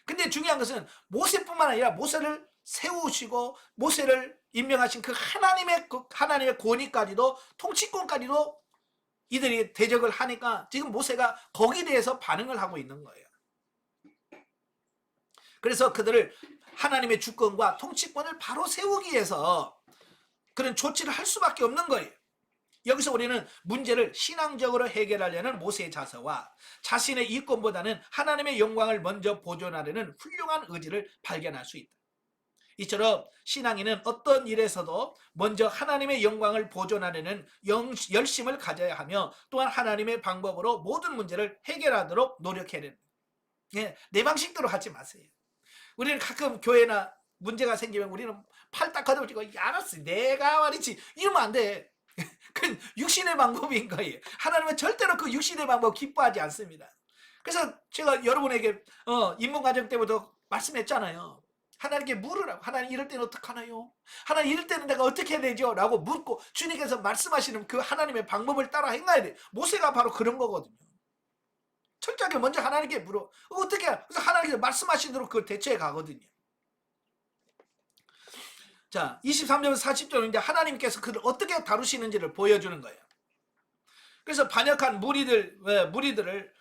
근데 중요한 것은 모세뿐만 아니라 모세를 세우시고 모세를 임명하신 그 하나님의 권위까지도 통치권까지도 이들이 대적을 하니까 지금 모세가 거기에 대해서 반응을 하고 있는 거예요. 그래서 그들을 하나님의 주권과 통치권을 바로 세우기 위해서 그런 조치를 할 수밖에 없는 거예요. 여기서 우리는 문제를 신앙적으로 해결하려는 모세의 자세와 자신의 이권보다는 하나님의 영광을 먼저 보존하려는 훌륭한 의지를 발견할 수 있다. 이처럼 신앙인은 어떤 일에서도 먼저 하나님의 영광을 보존하려는 열심을 가져야 하며 또한 하나님의 방법으로 모든 문제를 해결하도록 노력해야 됩니다. 내 방식대로 하지 마세요. 우리는 가끔 교회나 문제가 생기면 우리는 팔 딱 걷어붙이고 알았어 내가 말이지 이러면 안 돼. 그건 육신의 방법인 거예요. 하나님은 절대로 그 육신의 방법 기뻐하지 않습니다. 그래서 제가 여러분에게 입문과정 때부터 말씀했잖아요. 하나님께 물으라고. 하나님 이럴 때는 어떡하나요? 하나님 이럴 때는 내가 어떻게 해야 되죠? 라고 묻고 주님께서 말씀하시는 그 하나님의 방법을 따라 행해야 돼. 모세가 바로 그런 거거든요. 철저하게 먼저 하나님께 물어. 어떻게 해? 그래서 하나님께서 말씀하신 대로 그걸 대처해 가거든요. 자, 23절에서 40절은 이제 하나님께서 그를 어떻게 다루시는지를 보여주는 거예요. 그래서 반역한 무리들을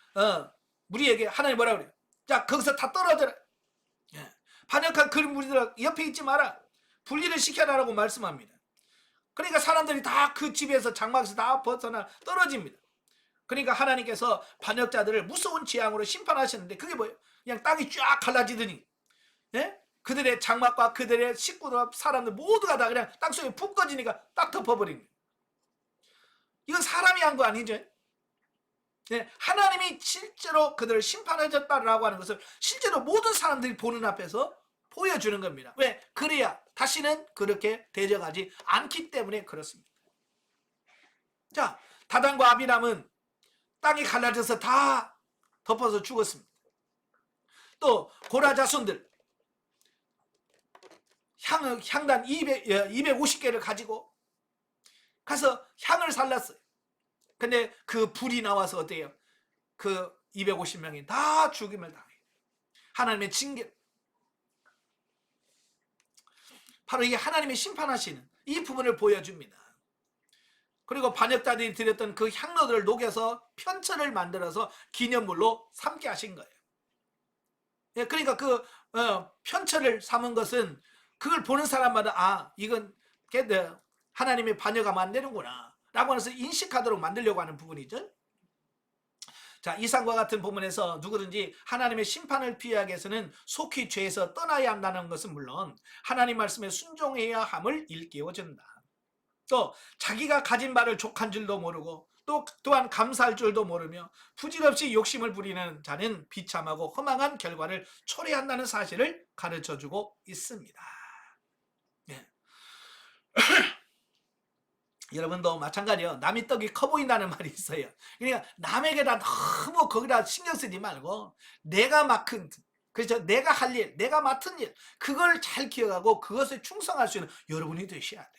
무리에게 하나님 뭐라 그래요? 자, 거기서 다 떨어져라. 반역한 그 무리들 옆에 있지 마라. 분리를 시켜라라고 말씀합니다. 그러니까 사람들이 다 그 집에서 장막에서 다 벗어나 떨어집니다. 그러니까 하나님께서 반역자들을 무서운 재앙으로 심판하시는데 그게 뭐예요? 그냥 땅이 쫙 갈라지더니 그들의 장막과 그들의 식구들 사람들 모두가 다 그냥 땅속에 푹 꺼지니까 딱 덮어버립니다. 이건 사람이 한 거 아니죠? 하나님이 실제로 그들을 심판하셨다라고 하는 것을 실제로 모든 사람들이 보는 앞에서 보여주는 겁니다. 왜? 그래야 다시는 그렇게 대적하지 않기 때문에 그렇습니다. 자, 다단과 아비람은 땅이 갈라져서 다 덮어서 죽었습니다. 또 고라 자손들 향단 250개를 가지고 가서 향을 살랐어요. 근데 그 불이 나와서 어때요? 그 250명이 다 죽임을 당해요. 하나님의 징계. 바로 이게 하나님의 심판하시는 이 부분을 보여줍니다. 그리고 반역자들이 드렸던 그 향로들을 녹여서 편철을 만들어서 기념물로 삼게 하신 거예요. 그러니까 그 편철을 삼은 것은 그걸 보는 사람마다 이건 하나님의 반역하면 안 되는구나. 라고 해서 인식하도록 만들려고 하는 부분이죠. 자, 이상과 같은 부분에서 누구든지 하나님의 심판을 피하기 위해서는 속히 죄에서 떠나야 한다는 것은 물론 하나님 말씀에 순종해야 함을 일깨워준다. 또 자기가 가진 바를 족한 줄도 모르고 또한 감사할 줄도 모르며 부질없이 욕심을 부리는 자는 비참하고 허망한 결과를 초래한다는 사실을 가르쳐주고 있습니다. 네. 여러분도 마찬가지요. 남의 떡이 커 보인다는 말이 있어요. 그러니까 남에게다 너무 거기다 신경 쓰지 말고 내가 맡은, 그렇죠? 내가 할 일, 내가 맡은 일, 그걸 잘 기억하고 그것에 충성할 수 있는 여러분이 되셔야 돼요.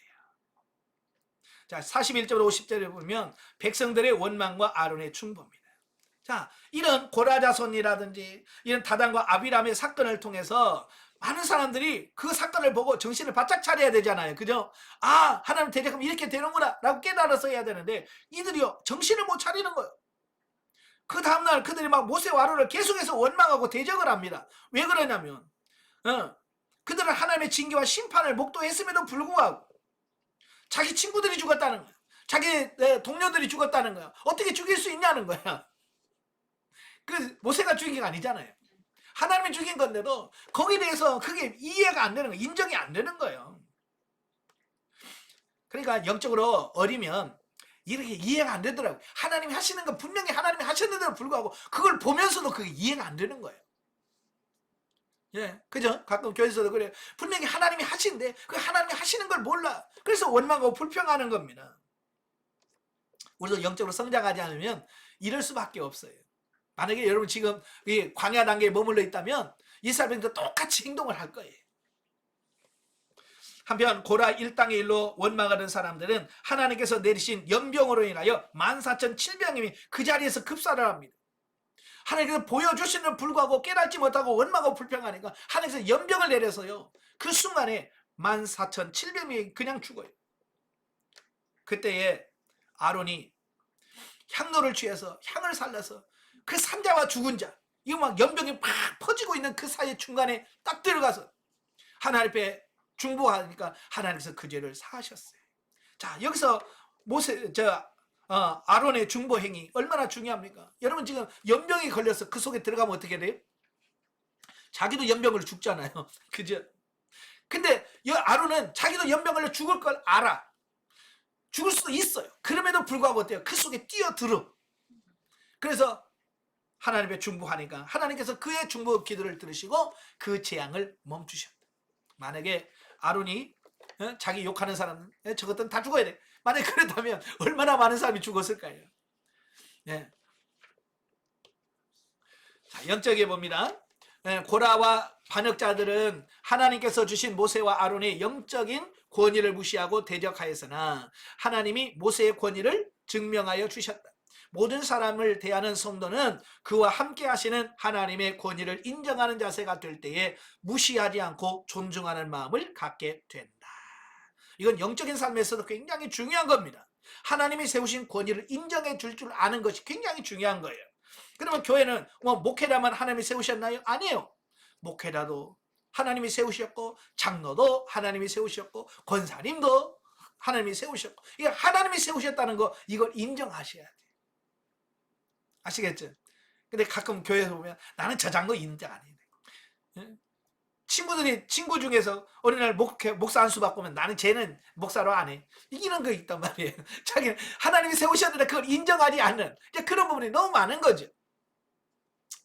자, 41절 50절에 보면 백성들의 원망과 아론의 충고입니다. 자, 이런 고라자손이라든지 이런 다단과 아비람의 사건을 통해서 많은 사람들이 그 사건을 보고 정신을 바짝 차려야 되잖아요. 그죠? 아, 하나님 대적하면 이렇게 되는구나 라고 깨달아서 해야 되는데 이들이요 정신을 못 차리는 거예요. 그 다음날 그들이 막 모세와 아론을 계속해서 원망하고 대적을 합니다. 왜 그러냐면 그들은 하나님의 징계와 심판을 목도했음에도 불구하고 자기 친구들이 죽었다는 거야. 자기 동료들이 죽었다는 거야. 어떻게 죽일 수 있냐는 거야. 그 모세가 죽인 게 아니잖아요. 하나님이 죽인 건데도 거기에 대해서 그게 이해가 안 되는 거예요. 인정이 안 되는 거예요. 그러니까 영적으로 어리면 이렇게 이해가 안 되더라고요. 하나님이 하시는 건 분명히 하나님이 하셨는데도 불구하고 그걸 보면서도 그게 이해가 안 되는 거예요. 예, 그죠? 가끔 교회에서도 그래요. 분명히 하나님이 하시는데 그 하나님이 하시는 걸 몰라. 그래서 원망하고 불평하는 겁니다. 우리도 영적으로 성장하지 않으면 이럴 수밖에 없어요. 만약에 여러분 지금 이 광야 단계에 머물러 있다면 이스라엘도 똑같이 행동을 할 거예요. 한편 고라 일당의 일로 원망하는 사람들은 하나님께서 내리신 연병으로 인하여 14,700명이 그 자리에서 급사를 합니다. 하나님께서 보여주시는 불구하고 깨닫지 못하고 원망하고 불평하니까 하나님께서 연병을 내려서요 그 순간에 14,700명이 그냥 죽어요. 그때에 아론이 향로를 취해서 향을 살려서 그 산자와 죽은 자, 이거 막 연병이 막 퍼지고 있는 그 사이 중간에 딱 들어가서 하나님 앞에 중보하니까 하나님께서 그 죄를 사하셨어요. 자, 여기서 아론의 중보 행위 얼마나 중요합니까? 여러분 지금 연병이 걸려서 그 속에 들어가면 어떻게 돼요? 자기도 연병을 죽잖아요. 그죠? 근데 아론은 자기도 연병 걸려 죽을 걸 알아. 죽을 수도 있어요. 그럼에도 불구하고 어때요? 그 속에 뛰어들어. 그래서 하나님의 중보하니까 하나님께서 그의 중보 기도를 들으시고 그 재앙을 멈추셨다. 만약에 아론이 자기 욕하는 사람 저것들은 다 죽어야 돼. 만약에 그렇다면 얼마나 많은 사람이 죽었을까요? 네. 자, 영적에 봅니다. 고라와 반역자들은 하나님께서 주신 모세와 아론의 영적인 권위를 무시하고 대적하였으나 하나님이 모세의 권위를 증명하여 주셨다. 모든 사람을 대하는 성도는 그와 함께 하시는 하나님의 권위를 인정하는 자세가 될 때에 무시하지 않고 존중하는 마음을 갖게 된다. 이건 영적인 삶에서도 굉장히 중요한 겁니다. 하나님이 세우신 권위를 인정해 줄 줄 아는 것이 굉장히 중요한 거예요. 그러면 교회는 목회자만 하나님이 세우셨나요? 아니에요. 목회자도 하나님이 세우셨고 장로도 하나님이 세우셨고 권사님도 하나님이 세우셨고, 이게 하나님이 세우셨다는 거 이걸 인정하셔야 돼요. 아시겠죠? 근데 가끔 교회에서 보면 나는 저 장로 인정 안 해. 친구 중에서 어느 날 목사 안수 받고 면 나는 쟤는 목사로 안 해. 이런 거 있단 말이에요. 자기는 하나님이 세우셨는데 그걸 인정하지 않는 그런 부분이 너무 많은 거죠.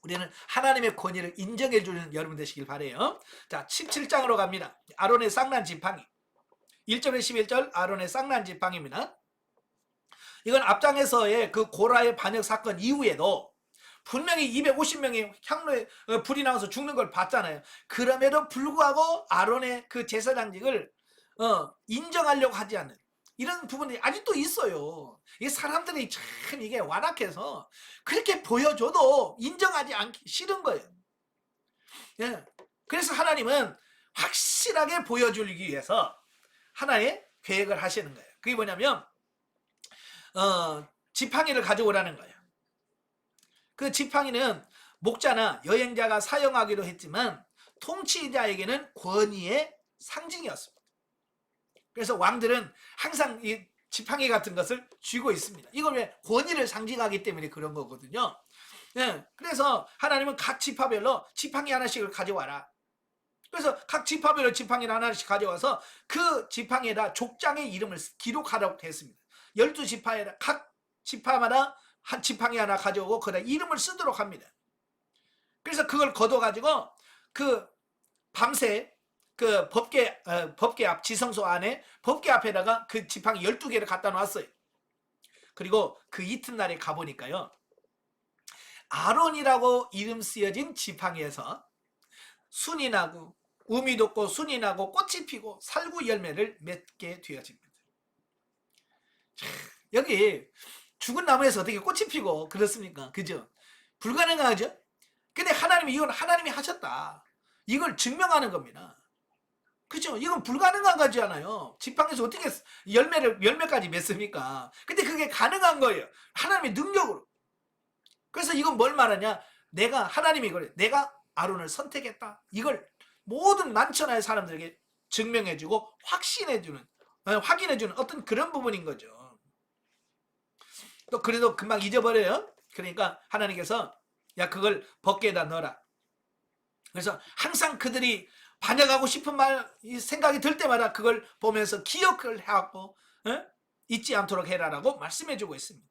우리는 하나님의 권위를 인정해 주는 여러분 되시길 바래요. 자, 17장으로 갑니다. 아론의 쌍난 지팡이. 1절에 11절 아론의 쌍난 지팡이입니다. 이건 앞장에서의 그 고라의 반역 사건 이후에도 분명히 250명이 향로에 불이 나와서 죽는 걸 봤잖아요. 그럼에도 불구하고 아론의 그 제사장직을 인정하려고 하지 않는 이런 부분이 아직도 있어요. 이 사람들이 참 이게 완악해서 그렇게 보여줘도 인정하지 않기 싫은 거예요. 예. 그래서 하나님은 확실하게 보여주기 위해서 하나의 계획을 하시는 거예요. 그게 뭐냐면 지팡이를 가져오라는 거예요. 그 지팡이는 목자나 여행자가 사용하기로 했지만 통치자에게는 권위의 상징이었습니다. 그래서 왕들은 항상 이 지팡이 같은 것을 쥐고 있습니다. 이걸 왜 권위를 상징하기 때문에 그런 거거든요. 예, 그래서 하나님은 각 지파별로 지팡이 하나씩을 가져와라. 그래서 각 지파별로 지팡이를 하나씩 가져와서 그 지팡이에다 족장의 이름을 기록하라고 했습니다. 12지파에다 각 지파마다 한 지팡이 하나 가져오고 거기다 이름을 쓰도록 합니다. 그래서 그걸 걷어가지고 그 밤새 그 법궤 앞 지성소 안에 법궤 앞에다가 그 지팡이 12개를 갖다 놨어요. 그리고 그 이튿날에 가보니까요, 아론이라고 이름 쓰여진 지팡이에서 순이 나고 우미 돋고 순이 나고 꽃이 피고 살구 열매를 맺게 되어집니다. 여기 죽은 나무에서 어떻게 꽃이 피고 그렇습니까? 그죠? 불가능하죠? 근데 하나님이 이건 하나님이 하셨다, 이걸 증명하는 겁니다. 그죠? 이건 불가능한 거잖아요. 지팡이에서 어떻게 열매까지 맺습니까? 근데 그게 가능한 거예요, 하나님의 능력으로. 그래서 이건 뭘 말하냐, 하나님이 그래, 내가 아론을 선택했다, 이걸 모든 만천하의 사람들에게 증명해주고 확인해주는 어떤 그런 부분인 거죠. 또 그래도 금방 잊어버려요. 그러니까 하나님께서 야, 그걸 법궤에다 넣어라. 그래서 항상 그들이 반역하고 싶은 생각이 들 때마다 그걸 보면서 기억을 해갖고 잊지 않도록 해라라고 말씀해주고 있습니다.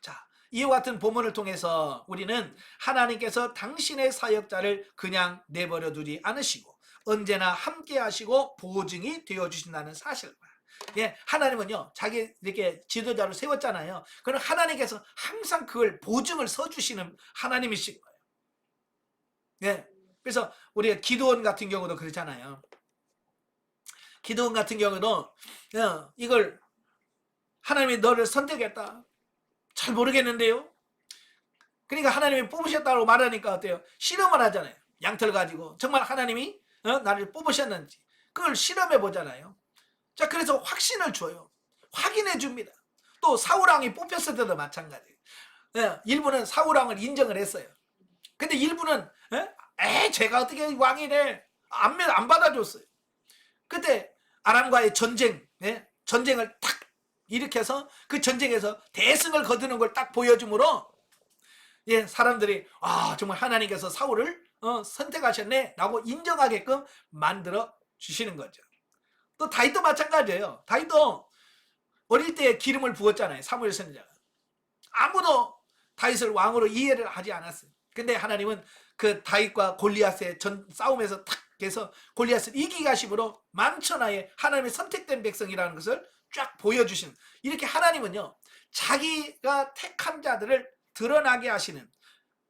자, 이와 같은 본문을 통해서 우리는 하나님께서 당신의 사역자를 그냥 내버려 두지 않으시고 언제나 함께 하시고 보증이 되어주신다는 사실과, 예, 하나님은요, 자기 이렇게 지도자로 세웠잖아요. 그럼 하나님께서 항상 그걸 보증을 서주시는 하나님이신 거예요. 예, 그래서 우리가 기드온 같은 경우도 그렇잖아요. 기드온 같은 경우도 이걸 하나님이 너를 선택했다, 잘 모르겠는데요. 그러니까 하나님이 뽑으셨다고 말하니까 어때요? 실험을 하잖아요. 양털 가지고 정말 하나님이 나를 뽑으셨는지 그걸 실험해 보잖아요. 자, 그래서 확신을 줘요. 확인해 줍니다. 또 사울왕이 뽑혔을 때도 마찬가지예요. 일부는 사울왕을 인정을 했어요. 근데 일부는 제가 어떻게 왕이래, 안 받아줬어요. 그때 아람과의 전쟁을 탁 일으켜서 그 전쟁에서 대승을 거두는 걸 딱 보여줌으로, 예, 사람들이 정말 하나님께서 사울을 선택하셨네 라고 인정하게끔 만들어 주시는 거죠. 또 다윗도 마찬가지예요. 다윗도 어릴 때 기름을 부었잖아요. 사무엘 선지자가. 아무도 다윗을 왕으로 이해를 하지 않았어요. 근데 하나님은 그 다윗과 골리앗의 싸움에서 탁 해서 골리앗을 이기게 하심으로 만천하에 하나님의 선택된 백성이라는 것을 쫙 보여주시는, 이렇게 하나님은요, 자기가 택한 자들을 드러나게 하시는,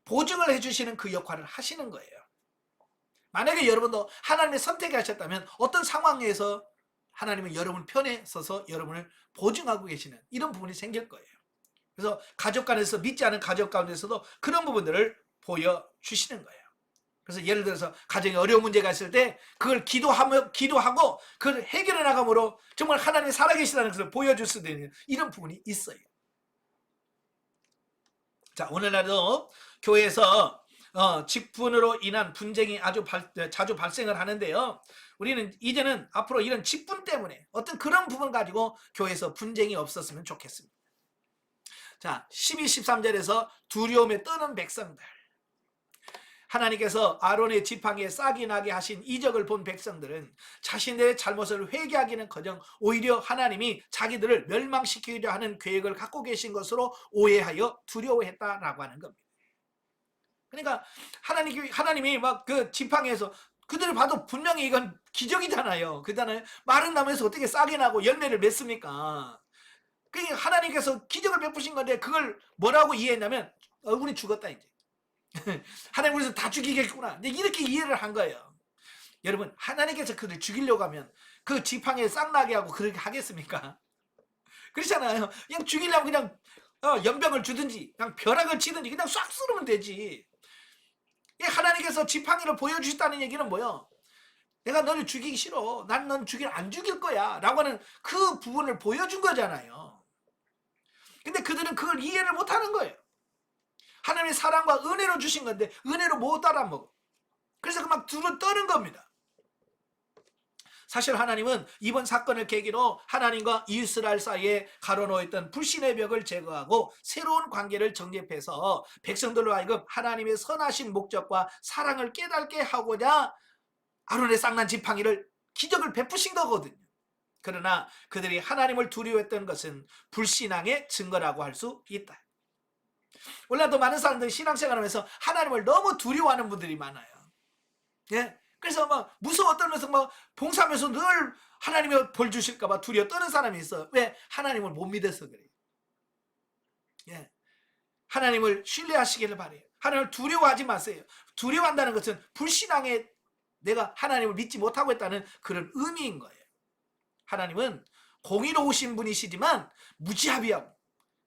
보증을 해주시는 그 역할을 하시는 거예요. 만약에 여러분도 하나님의 선택하셨다면 어떤 상황에서 하나님은 여러분 편에 서서 여러분을 보증하고 계시는 이런 부분이 생길 거예요. 그래서 가족 간에서, 믿지 않은 가족 가운데서도 그런 부분들을 보여주시는 거예요. 그래서 예를 들어서 가정에 어려운 문제가 있을 때 그걸 기도하고 그걸 해결해 나감으로 정말 하나님이 살아계시다는 것을 보여줄 수도 있는 이런 부분이 있어요. 자, 오늘날도 교회에서 직분으로 인한 분쟁이 아주 자주 발생을 하는데요. 우리는 이제는 앞으로 이런 직분 때문에 어떤 그런 부분 가지고 교회에서 분쟁이 없었으면 좋겠습니다. 자, 12, 13절에서 두려움에 떠는 백성들, 하나님께서 아론의 지팡이에 싹이 나게 하신 이적을 본 백성들은 자신들의 잘못을 회개하기는커녕 오히려 하나님이 자기들을 멸망시키려 하는 계획을 갖고 계신 것으로 오해하여 두려워했다라고 하는 겁니다. 그러니까 하나님이 막 그 지팡이에서 그들을 봐도 분명히 이건 기적이잖아요. 그잖아요. 마른 나무에서 어떻게 싹이 나고 열매를 맺습니까? 그러니까 하나님께서 기적을 베푸신 건데 그걸 뭐라고 이해했냐면 우리 죽었다 이제. 하나님 우리서 다 죽이겠구나. 근데 이렇게 이해를 한 거예요. 여러분, 하나님께서 그를 죽이려고 하면 그 지팡이에 싹 나게 하고 그렇게 하겠습니까? 그렇잖아요. 그냥 죽이려면 그냥 연병을 주든지 그냥 벼락을 치든지 그냥 싹 썰으면 되지. 하나님께서 지팡이를 보여주셨다는 얘기는 뭐예요? 내가 너를 죽이기 싫어. 난 넌 안 죽일 거야 라고 하는 그 부분을 보여준 거잖아요. 근데 그들은 그걸 이해를 못하는 거예요. 하나님의 사랑과 은혜로 주신 건데 은혜로 못 알아먹어. 그래서 막 둘을 떠는 겁니다. 사실 하나님은 이번 사건을 계기로 하나님과 이스라엘 사이에 가로놓였던 불신의 벽을 제거하고 새로운 관계를 정립해서 백성들로 하여금 하나님의 선하신 목적과 사랑을 깨닫게 하고자 아론의 쌍난 지팡이를 기적을 베푸신 거거든요. 그러나 그들이 하나님을 두려워했던 것은 불신앙의 증거라고 할 수 있다. 오늘도 많은 사람들이 신앙생활하면서 하나님을 너무 두려워하는 분들이 많아요. 예? 그래서 막 무서워 떨면서 막 봉사하면서 늘 하나님이 벌 주실까봐 두려워 떠는 사람이 있어. 왜? 하나님을 못 믿어서 그래요. 예. 하나님을 신뢰하시기를 바래요. 하나님을 두려워하지 마세요. 두려워한다는 것은 불신앙에 내가 하나님을 믿지 못하고 있다는 그런 의미인 거예요. 하나님은 공의로우신 분이시지만 무지합의하고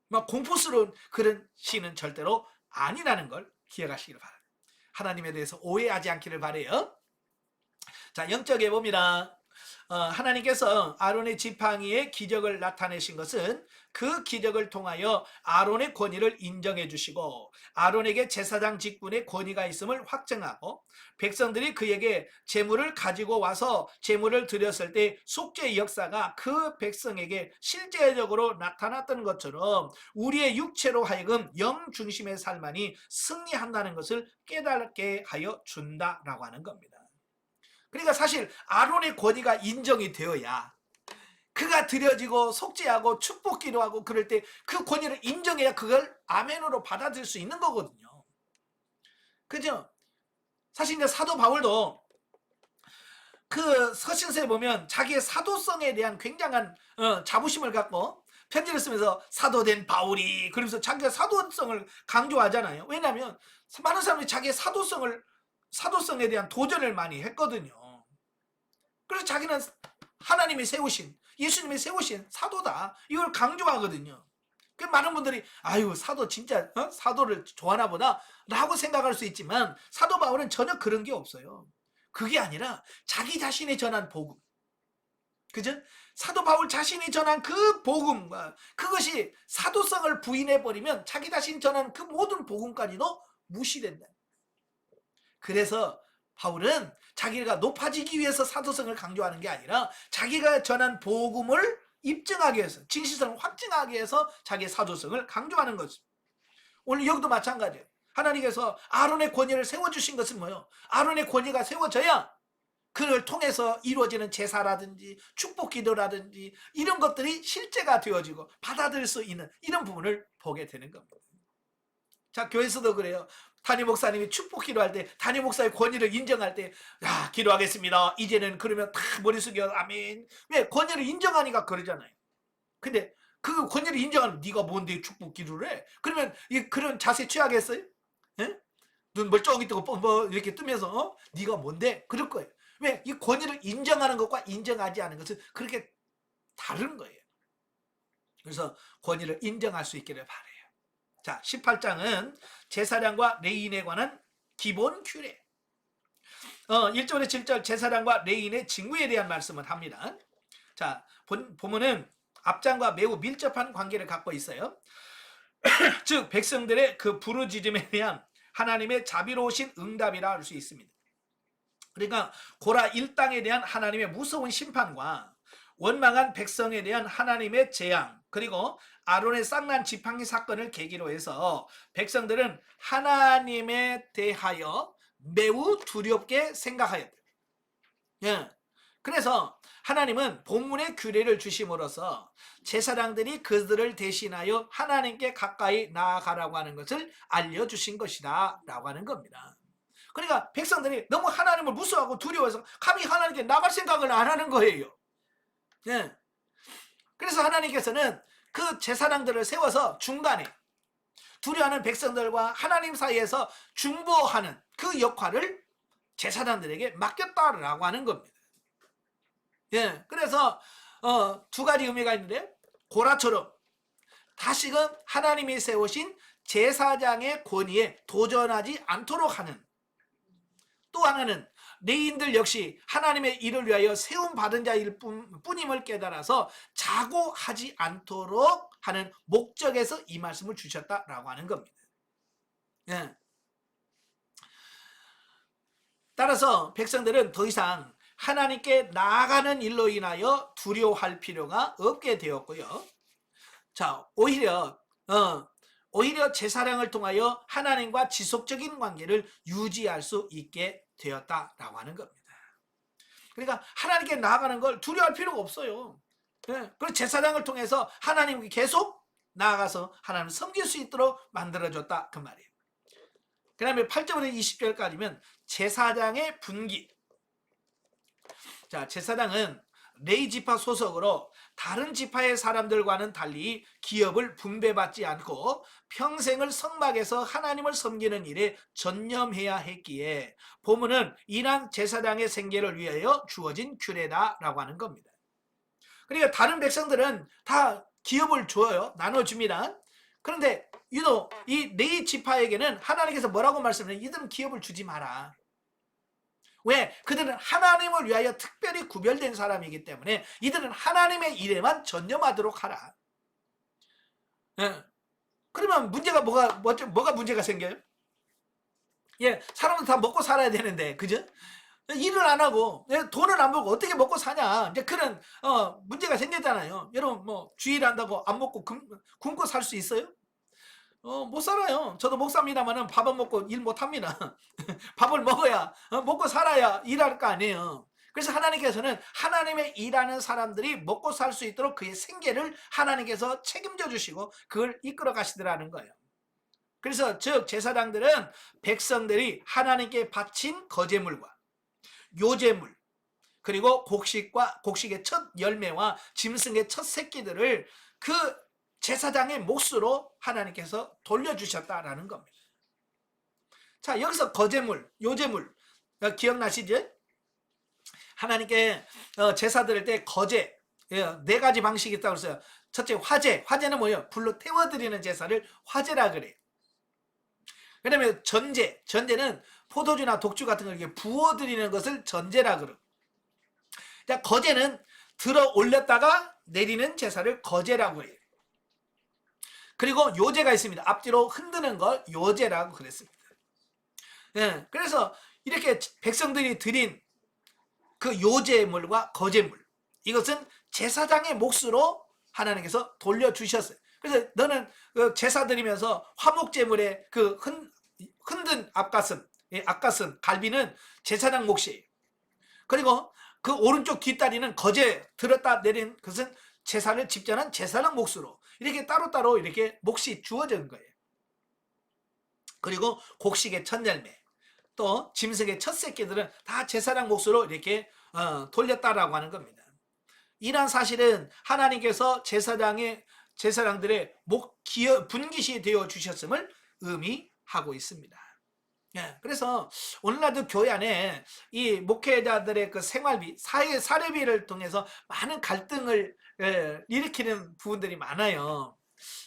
막 공포스러운 그런 신은 절대로 아니라는 걸 기억하시기를 바랍니다. 하나님에 대해서 오해하지 않기를 바래요. 자, 영적에 봅니다. 하나님께서 아론의 지팡이의 기적을 나타내신 것은 그 기적을 통하여 아론의 권위를 인정해 주시고 아론에게 제사장 직분의 권위가 있음을 확증하고 백성들이 그에게 제물을 가지고 와서 제물을 드렸을 때 속죄의 역사가 그 백성에게 실제적으로 나타났던 것처럼 우리의 육체로 하여금 영 중심의 삶만이 승리한다는 것을 깨닫게 하여 준다라고 하는 겁니다. 그러니까 사실 아론의 권위가 인정이 되어야 그가 드려지고 속죄하고 축복 기도하고 그럴 때 그 권위를 인정해야 그걸 아멘으로 받아들일 수 있는 거거든요. 그죠? 사실 이제 사도 바울도 그 서신서에 보면 자기의 사도성에 대한 굉장한 자부심을 갖고 편지를 쓰면서 사도된 바울이 그러면서 자기가 사도성을 강조하잖아요. 왜냐하면 많은 사람들이 자기의 사도성에 대한 도전을 많이 했거든요. 그래서 자기는 하나님이 세우신 예수님이 세우신 사도다 이걸 강조하거든요. 그 많은 분들이 아유 사도 진짜 사도를 좋아하나 보다 라고 생각할 수 있지만 사도 바울은 전혀 그런 게 없어요. 그게 아니라 자기 자신이 전한 복음, 그죠? 사도 바울 자신이 전한 그 복음과 그것이 사도성을 부인해버리면 자기 자신이 전한 그 모든 복음까지도 무시된다. 그래서 바울은 자기가 높아지기 위해서 사도성을 강조하는 게 아니라 자기가 전한 복음을 입증하기 위해서 진실성을 확증하기 위해서 자기의 사도성을 강조하는 거죠. 오늘 여기도 마찬가지예요. 하나님께서 아론의 권위를 세워주신 것은 뭐예요? 아론의 권위가 세워져야 그를 통해서 이루어지는 제사라든지 축복 기도라든지 이런 것들이 실제가 되어지고 받아들일 수 있는 이런 부분을 보게 되는 겁니다. 자, 교회에서도 그래요. 담임 목사님이 축복 기도할 때 담임 목사의 권위를 인정할 때 야, 기도하겠습니다. 이제는 그러면 다 머리 숙여 아멘. 왜? 권위를 인정하니까 그러잖아요. 근데 그 권위를 인정하는 네가 뭔데 축복 기도를 해? 그러면 그런 자세 취하겠어요? 예? 눈 멀쩡히 뜨고 뭐 이렇게 뜨면서 네가 뭔데? 그럴 거예요. 왜? 이 권위를 인정하는 것과 인정하지 않은 것은 그렇게 다른 거예요. 그래서 권위를 인정할 수 있기를 바래요. 자, 18장은 제사장과 레위인에 관한 기본 규례. 1절에 7절 제사장과 레위인의 직무에 대한 말씀을 합니다. 자, 보면은 앞장과 매우 밀접한 관계를 갖고 있어요. 즉 백성들의 그 부르짖음에 대한 하나님의 자비로우신 응답이라 할 수 있습니다. 그러니까 고라 일당에 대한 하나님의 무서운 심판과 원망한 백성에 대한 하나님의 재앙, 그리고 아론의 쌍난 지팡이 사건을 계기로 해서 백성들은 하나님에 대하여 매우 두렵게 생각하였다. 예. 그래서 하나님은 본문의 규례를 주심으로써 제사장들이 그들을 대신하여 하나님께 가까이 나아가라고 하는 것을 알려주신 것이다 라고 하는 겁니다. 그러니까 백성들이 너무 하나님을 무서워하고 두려워해서 감히 하나님께 나갈 생각을 안 하는 거예요. 예. 그래서 하나님께서는 그 제사장들을 세워서 중간에 두려워하는 백성들과 하나님 사이에서 중보하는 그 역할을 제사장들에게 맡겼다라고 하는 겁니다. 예. 그래서 두 가지 의미가 있는데 고라처럼 다시금 하나님이 세우신 제사장의 권위에 도전하지 않도록 하는, 또 하나는 레위인들 역시 하나님의 일을 위하여 세움 받은 자일 뿐임을 깨달아서 자고하지 않도록 하는 목적에서 이 말씀을 주셨다라고 하는 겁니다. 예. 따라서 백성들은 더 이상 하나님께 나아가는 일로 인하여 두려워할 필요가 없게 되었고요. 자, 오히려 제사장을 통하여 하나님과 지속적인 관계를 유지할 수 있게 되었다라고 하는 겁니다. 그러니까 하나님께 나아가는 걸 두려워할 필요가 없어요. 그리고 제사장을 통해서 하나님께 계속 나아가서 하나님을 섬길 수 있도록 만들어줬다 그 말이에요. 그 다음에 8절부터 20절까지면 제사장의 분기. 자, 제사장은 레위 지파 소속으로 다른 지파의 사람들과는 달리 기업을 분배받지 않고 평생을 성막에서 하나님을 섬기는 일에 전념해야 했기에 본문은 이러한 제사장의 생계를 위하여 주어진 규례다라고 하는 겁니다. 그러니까 다른 백성들은 다 기업을 줘요. 나눠줍니다. 그런데 유독 이 레위 지파에게는 하나님께서 뭐라고 말씀해요? 이들은 기업을 주지 마라. 왜? 그들은 하나님을 위하여 특별히 구별된 사람이기 때문에 이들은 하나님의 일에만 전념하도록 하라. 그러면 문제가 뭐가 문제가 생겨요? 사람은 다 먹고 살아야 되는데, 그죠? 일을 안 하고 돈을 안 벌고 어떻게 먹고 사냐, 이제 그런 문제가 생겼잖아요. 여러분 뭐 주일 한다고 안 먹고 굶고 살 수 있어요? 못 살아요. 저도 목사입니다만은 밥은 먹고 일 못 합니다. 밥을 먹어야 먹고 살아야 일할 거 아니에요. 그래서 하나님께서는 하나님의 일하는 사람들이 먹고 살 수 있도록 그의 생계를 하나님께서 책임져 주시고 그걸 이끌어 가시더라는 거예요. 그래서 즉 제사장들은 백성들이 하나님께 바친 거제물과 요제물, 그리고 곡식의 첫 열매와 짐승의 첫 새끼들을 그 제사장의 몫으로 하나님께서 돌려주셨다라는 겁니다. 자, 여기서 거제물, 요제물 기억나시죠? 하나님께 제사 드릴 때 거제, 4가지 방식이 있다고 했어요. 첫째 화제는 뭐예요? 불로 태워드리는 제사를 화제라 그래요. 그 다음에 전제는 포도주나 독주 같은 걸 이렇게 부어드리는 것을 전제라 그러고, 자, 거제는 들어 올렸다가 내리는 제사를 거제라고 해요. 그리고 요제가 있습니다. 앞뒤로 흔드는 걸 요제라고 그랬습니다. 그래서 이렇게 백성들이 드린 그 요제물과 거제물, 이것은 제사장의 몫으로 하나님께서 돌려주셨어요. 그래서 너는 그 제사 드리면서 화목제물의 그 흔든 앞가슴, 갈비는 제사장 몫이에요. 그리고 그 오른쪽 뒷다리는 거제 들었다 내린 것은 제사를 집전한 제사장 몫으로 이렇게 따로따로 이렇게 몫이 주어진 거예요. 그리고 곡식의 첫 열매, 또 짐승의 첫 새끼들은 다 제사장 몫으로 이렇게 돌렸다라고 하는 겁니다. 이러한 사실은 하나님께서 제사장들의 분깃이 되어 주셨음을 의미하고 있습니다. 그래서 오늘날도 교회 안에 이 목회자들의 그 생활비, 사례비를 통해서 많은 갈등을 일으키는 부분들이 많아요.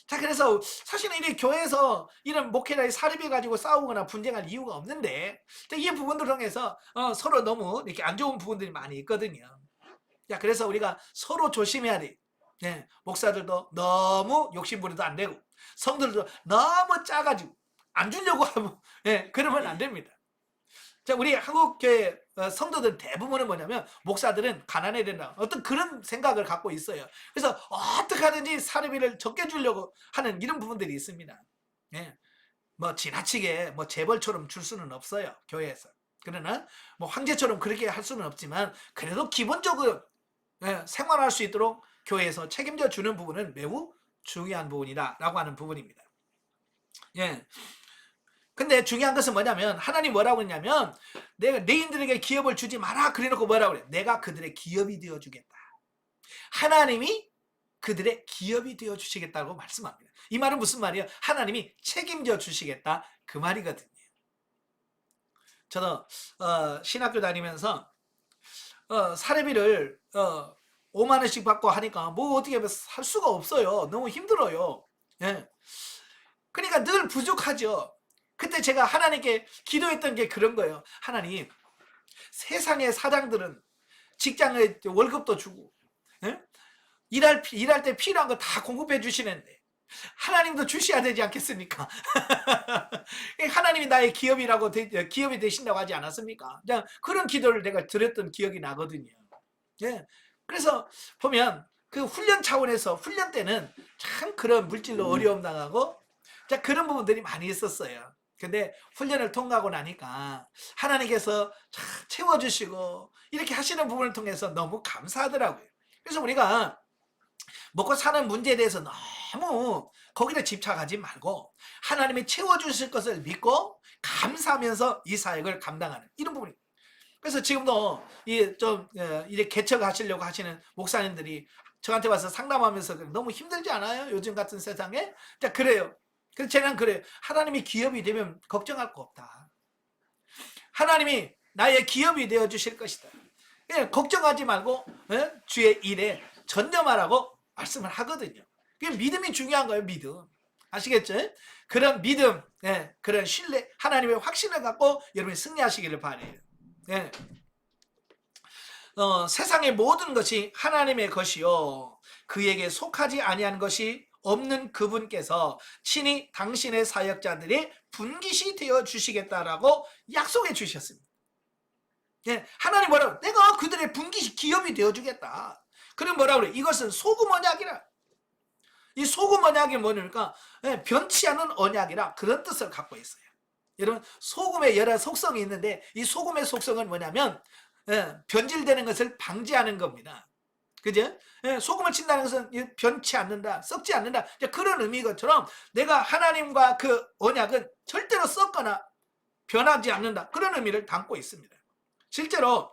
자, 그래서 사실은 이 교회에서 이런 목회자의 사례비 가지고 싸우거나 분쟁할 이유가 없는데, 이 부분들을 통해서 서로 너무 이렇게 안 좋은 부분들이 많이 있거든요. 자, 그래서 우리가 서로 조심해야 돼. 목사들도 너무 욕심부려도 안 되고, 성들도 너무 짜가지고 안 주려고 하면 그러면 안 됩니다. 자, 우리 한국교회 성도들 대부분은 뭐냐면 목사들은 가난해야 된다, 어떤 그런 생각을 갖고 있어요. 그래서 어떻게 하든지 사례비를 적게 주려고 하는 이런 부분들이 있습니다. 뭐 지나치게 뭐 재벌처럼 줄 수는 없어요, 교회에서. 그러나 뭐 황제처럼 그렇게 할 수는 없지만 그래도 기본적으로 생활할 수 있도록 교회에서 책임져 주는 부분은 매우 중요한 부분이다라고 하는 부분입니다. 근데 중요한 것은 뭐냐면 하나님 뭐라고 했냐면 내가 레인들에게 기업을 주지 마라 그래놓고 뭐라고 그래? 내가 그들의 기업이 되어 주겠다. 하나님이 그들의 기업이 되어 주시겠다고 말씀합니다. 이 말은 무슨 말이에요? 하나님이 책임져 주시겠다 그 말이거든요. 저도 신학교 다니면서 사례비를 5만 원씩 받고 하니까 뭐 어떻게 살 수가 없어요. 너무 힘들어요. 그러니까 늘 부족하죠. 그때 제가 하나님께 기도했던 게 그런 거예요. 하나님, 세상의 사장들은 직장에 월급도 주고 일할 때 필요한 거 다 공급해 주시는데 하나님도 주셔야 되지 않겠습니까? 하나님이 나의 기업이라고 기업이 되신다고 하지 않았습니까? 그런 기도를 내가 드렸던 기억이 나거든요. 예. 그래서 보면 그 훈련 차원에서 훈련 때는 참 그런 물질로 어려움 당하고 자 그런 부분들이 많이 있었어요. 근데 훈련을 통과하고 나니까 하나님께서 채워주시고 이렇게 하시는 부분을 통해서 너무 감사하더라고요. 그래서 우리가 먹고 사는 문제에 대해서 너무 거기다 집착하지 말고 하나님이 채워주실 것을 믿고 감사하면서 이 사역을 감당하는 이런 부분이. 그래서 지금도 이제 개척하시려고 하시는 목사님들이 저한테 와서 상담하면서 너무 힘들지 않아요? 요즘 같은 세상에? 자, 그래요. 그래서 저는 그래요. 하나님이 기업이 되면 걱정할 거 없다. 하나님이 나의 기업이 되어 주실 것이다. 예, 걱정하지 말고 주의 일에 전념하라고 말씀을 하거든요. 믿음이 중요한 거예요. 믿음. 아시겠죠? 그런 믿음, 그런 신뢰, 하나님의 확신을 갖고 여러분이 승리하시기를 바라요. 세상의 모든 것이 하나님의 것이요 그에게 속하지 아니한 것이 없는 그분께서 친히 당신의 사역자들의 분깃이 되어 주시겠다라고 약속해 주셨습니다. 하나님 뭐라고? 내가 그들의 분깃이 기업이 되어 주겠다. 그럼 뭐라고 그래? 이것은 소금 언약이라. 이 소금 언약이 뭐냐니까 변치 않은 언약이라 그런 뜻을 갖고 있어요. 여러분 소금의 여러 속성이 있는데 이 소금의 속성은 뭐냐면 변질되는 것을 방지하는 겁니다. 그죠? 소금을 친다는 것은 변치 않는다, 썩지 않는다. 그런 의미것처럼 내가 하나님과 그 언약은 절대로 썩거나 변하지 않는다. 그런 의미를 담고 있습니다. 실제로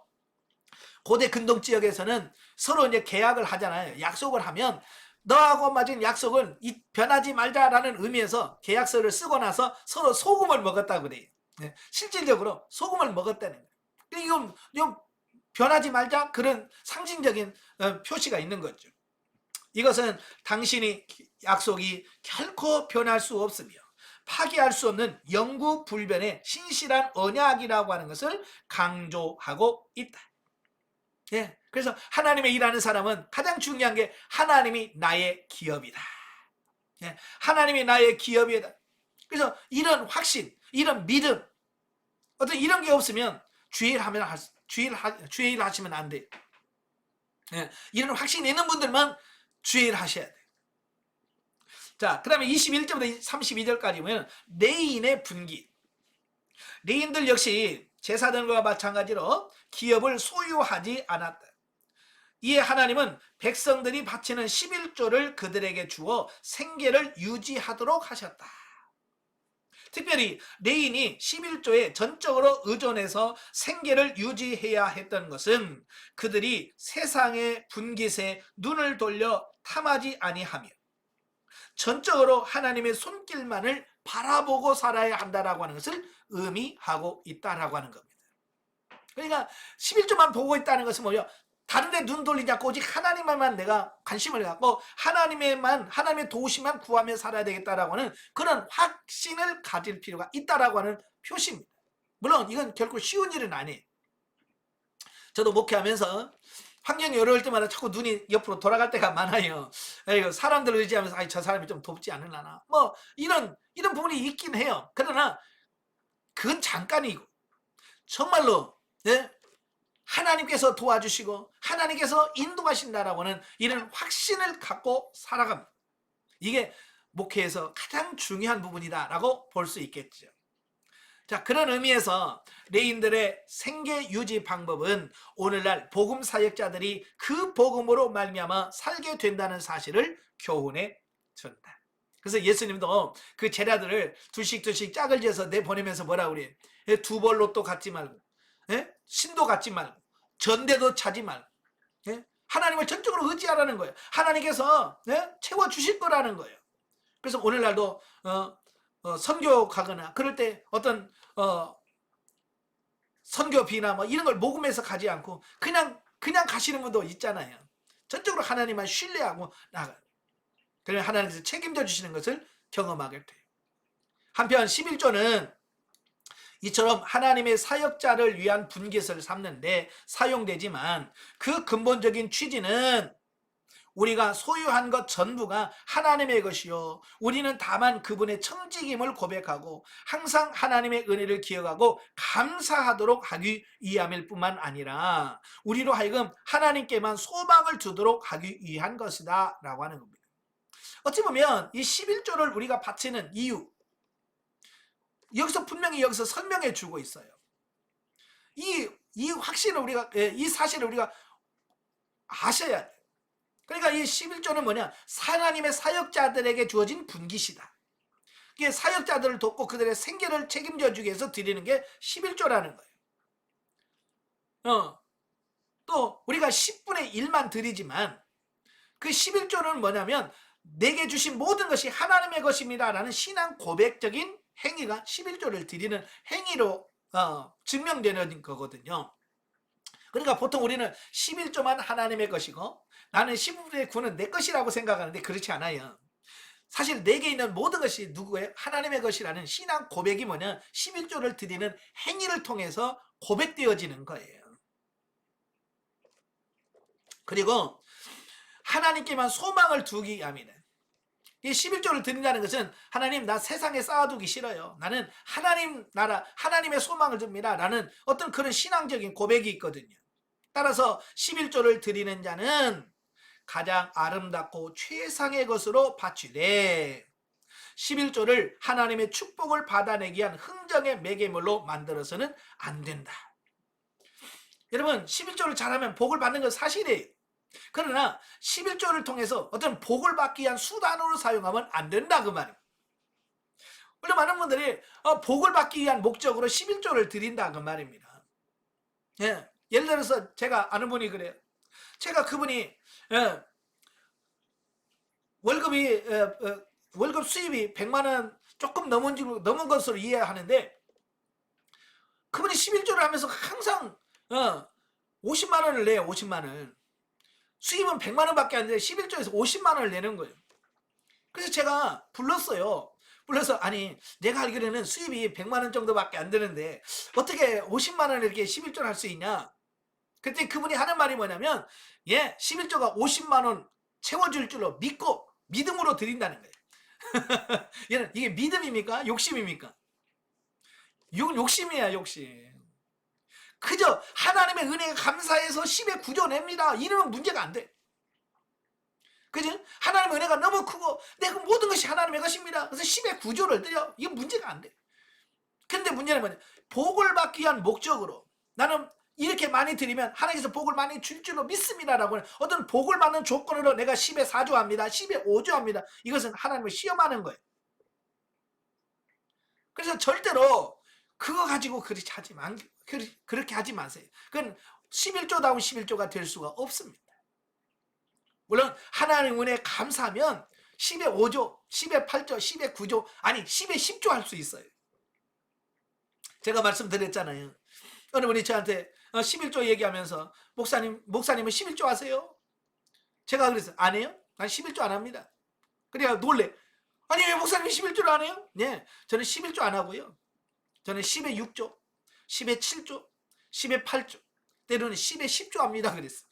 고대 근동 지역에서는 서로 이제 계약을 하잖아요. 약속을 하면 너하고 맞은 약속은 변하지 말자라는 의미에서 계약서를 쓰고 나서 서로 소금을 먹었다고 그래요. 실질적으로 소금을 먹었다는 거예요. 이건 변하지 말자 그런 상징적인 표시가 있는 거죠. 이것은 당신이 약속이 결코 변할 수 없으며 파기할 수 없는 영구 불변의 신실한 언약이라고 하는 것을 강조하고 있다. 그래서 하나님의 일하는 사람은 가장 중요한 게 하나님이 나의 기업이다. 하나님이 나의 기업이다. 그래서 이런 확신, 이런 믿음, 어떤 이런 게 없으면 주일 하시면 안 돼요. 이런 확신이 있는 분들만 주일 하셔야 돼요. 자, 그 다음에 21절부터 32절까지 보면 레인의 분깃. 레인들 역시 제사장과 마찬가지로 기업을 소유하지 않았다. 이에 하나님은 백성들이 바치는 11조를 그들에게 주어 생계를 유지하도록 하셨다. 특별히 레인이 11조에 전적으로 의존해서 생계를 유지해야 했던 것은 그들이 세상의 분깃에 눈을 돌려 탐하지 아니하며 전적으로 하나님의 손길만을 바라보고 살아야 한다라고 하는 것을 의미하고 있다라고 하는 겁니다. 그러니까 11조만 보고 있다는 것은 뭐예요? 다른 데 눈 돌리지 않고 오직 하나님만 내가 관심을 갖고 하나님의 도우심만 구하며 살아야 되겠다라고 하는 그런 확신을 가질 필요가 있다라고 하는 표시입니다. 물론 이건 결코 쉬운 일은 아니에요. 저도 목회하면서 환경이 어려울 때마다 자꾸 눈이 옆으로 돌아갈 때가 많아요. 사람들을 의지하면서 저 사람이 좀 돕지 않으려나 뭐 이런 부분이 있긴 해요. 그러나 그건 잠깐이고 정말로 하나님께서 도와주시고 하나님께서 인도하신다라고 하는 이런 확신을 갖고 살아갑니다. 이게 목회에서 가장 중요한 부분이다라고 볼 수 있겠죠. 자, 그런 의미에서 레인들의 생계 유지 방법은 오늘날 복음 사역자들이 그 복음으로 말미암아 살게 된다는 사실을 교훈해 준다. 그래서 예수님도 그 제자들을 둘씩 짝을 지어서 내보내면서 뭐라고 그래? 두 벌 로또 갖지 말고 신도 갖지 말고 전대도 차지 말고 하나님을 전적으로 의지하라는 거예요. 하나님께서 채워주실 거라는 거예요. 그래서 오늘날도 선교 가거나 그럴 때 어떤 선교비나 뭐 이런 걸 모금해서 가지 않고 그냥 가시는 분도 있잖아요. 전적으로 하나님만 신뢰하고 나가요. 그러면 하나님께서 책임져 주시는 것을 경험하게 돼요. 한편 11조는 이처럼 하나님의 사역자를 위한 분깃을 삼는데 사용되지만 그 근본적인 취지는 우리가 소유한 것 전부가 하나님의 것이요 우리는 다만 그분의 청지김을 고백하고 항상 하나님의 은혜를 기억하고 감사하도록 하기 위함일 뿐만 아니라 우리로 하여금 하나님께만 소망을 두도록 하기 위한 것이다 라고 하는 겁니다. 어찌 보면 이 11조를 우리가 바치는 이유, 여기서 분명히 여기서 설명해 주고 있어요. 이 확신을 우리가, 이 사실을 우리가 아셔야 돼요. 그러니까 이 11조는 뭐냐? 하나님의 사역자들에게 주어진 분깃이다. 이게 사역자들을 돕고 그들의 생계를 책임져 주기 위해서 드리는 게 11조라는 거예요. 또 우리가 10분의 1만 드리지만 그 11조는 뭐냐면 내게 주신 모든 것이 하나님의 것입니다 라는 신앙 고백적인 행위가 11조를 드리는 행위로 증명되는 거거든요. 그러니까 보통 우리는 11조만 하나님의 것이고 나는 10분의 9는 내 것이라고 생각하는데 그렇지 않아요. 사실 내게 있는 모든 것이 누구예요? 하나님의 것이라는 신앙 고백이 뭐냐? 11조를 드리는 행위를 통해서 고백되어지는 거예요. 그리고 하나님께만 소망을 두기 위함이네. 이 11조를 드린다는 것은 하나님 나 세상에 쌓아두기 싫어요. 나는 하나님 나라 하나님의 소망을 둡니다 라는 어떤 그런 신앙적인 고백이 있거든요. 따라서 11조를 드리는 자는 가장 아름답고 최상의 것으로 바치되 11조를 하나님의 축복을 받아내기 위한 흥정의 매개물로 만들어서는 안 된다. 여러분 11조를 잘하면 복을 받는 건 사실이에요. 그러나 11조를 통해서 어떤 복을 받기 위한 수단으로 사용하면 안 된다 그 말이에요. 원래 많은 분들이 복을 받기 위한 목적으로 11조를 드린다 그 말입니다. 예. 예를 들어서 제가 아는 분이 그래요. 제가 그분이 월급 수입이 100만 원 조금 넘은 것으로 이해하는데 그분이 11조를 하면서 항상 50만 원을 내요. 50만 원. 수입은 100만 원밖에 안 되는데 11조에서 50만 원을 내는 거예요. 그래서 제가 불러서 아니 내가 알기로는 수입이 100만 원 정도밖에 안 되는데 어떻게 50만 원을 이렇게 11조를 할 수 있냐. 그때 그분이 하는 말이 뭐냐면 11조가 50만 원 채워줄 줄로 믿음으로 드린다는 거예요. 얘는 이게 믿음입니까? 욕심입니까? 욕심이야 욕심. 그저 하나님의 은혜에 감사해서 10의 9조 냅니다. 이러면 문제가 안 돼. 그죠? 하나님의 은혜가 너무 크고 내가 모든 것이 하나님의 것입니다. 그래서 10의 9조를 드려. 이게 문제가 안 돼. 근데 문제는 뭐냐? 복을 받기 위한 목적으로 나는 이렇게 많이 드리면 하나님께서 복을 많이 줄 줄로 믿습니다라고 어떤 복을 받는 조건으로 내가 10의 4조 합니다. 10의 5조 합니다. 이것은 하나님을 시험하는 거예요. 그래서 절대로 그거 가지고 그렇게 하지 마세요. 그건 11조다운 11조가 될 수가 없습니다. 물론 하나님 은혜에 감사하면 10의 5조, 10의 8조, 10의 9조 아니 10의 10조 할 수 있어요. 제가 말씀드렸잖아요. 어느 분이 저한테 11조 얘기하면서 목사님은 11조 하세요? 제가 그랬어요. 안 해요? 난 11조 안 합니다. 그래야 놀래. 아니 왜 목사님이 11조를 안 해요? 네, 저는 11조 안 하고요. 저는 10의 6조, 10의 7조, 10의 8조, 때로는 10의 10조 합니다. 그랬어.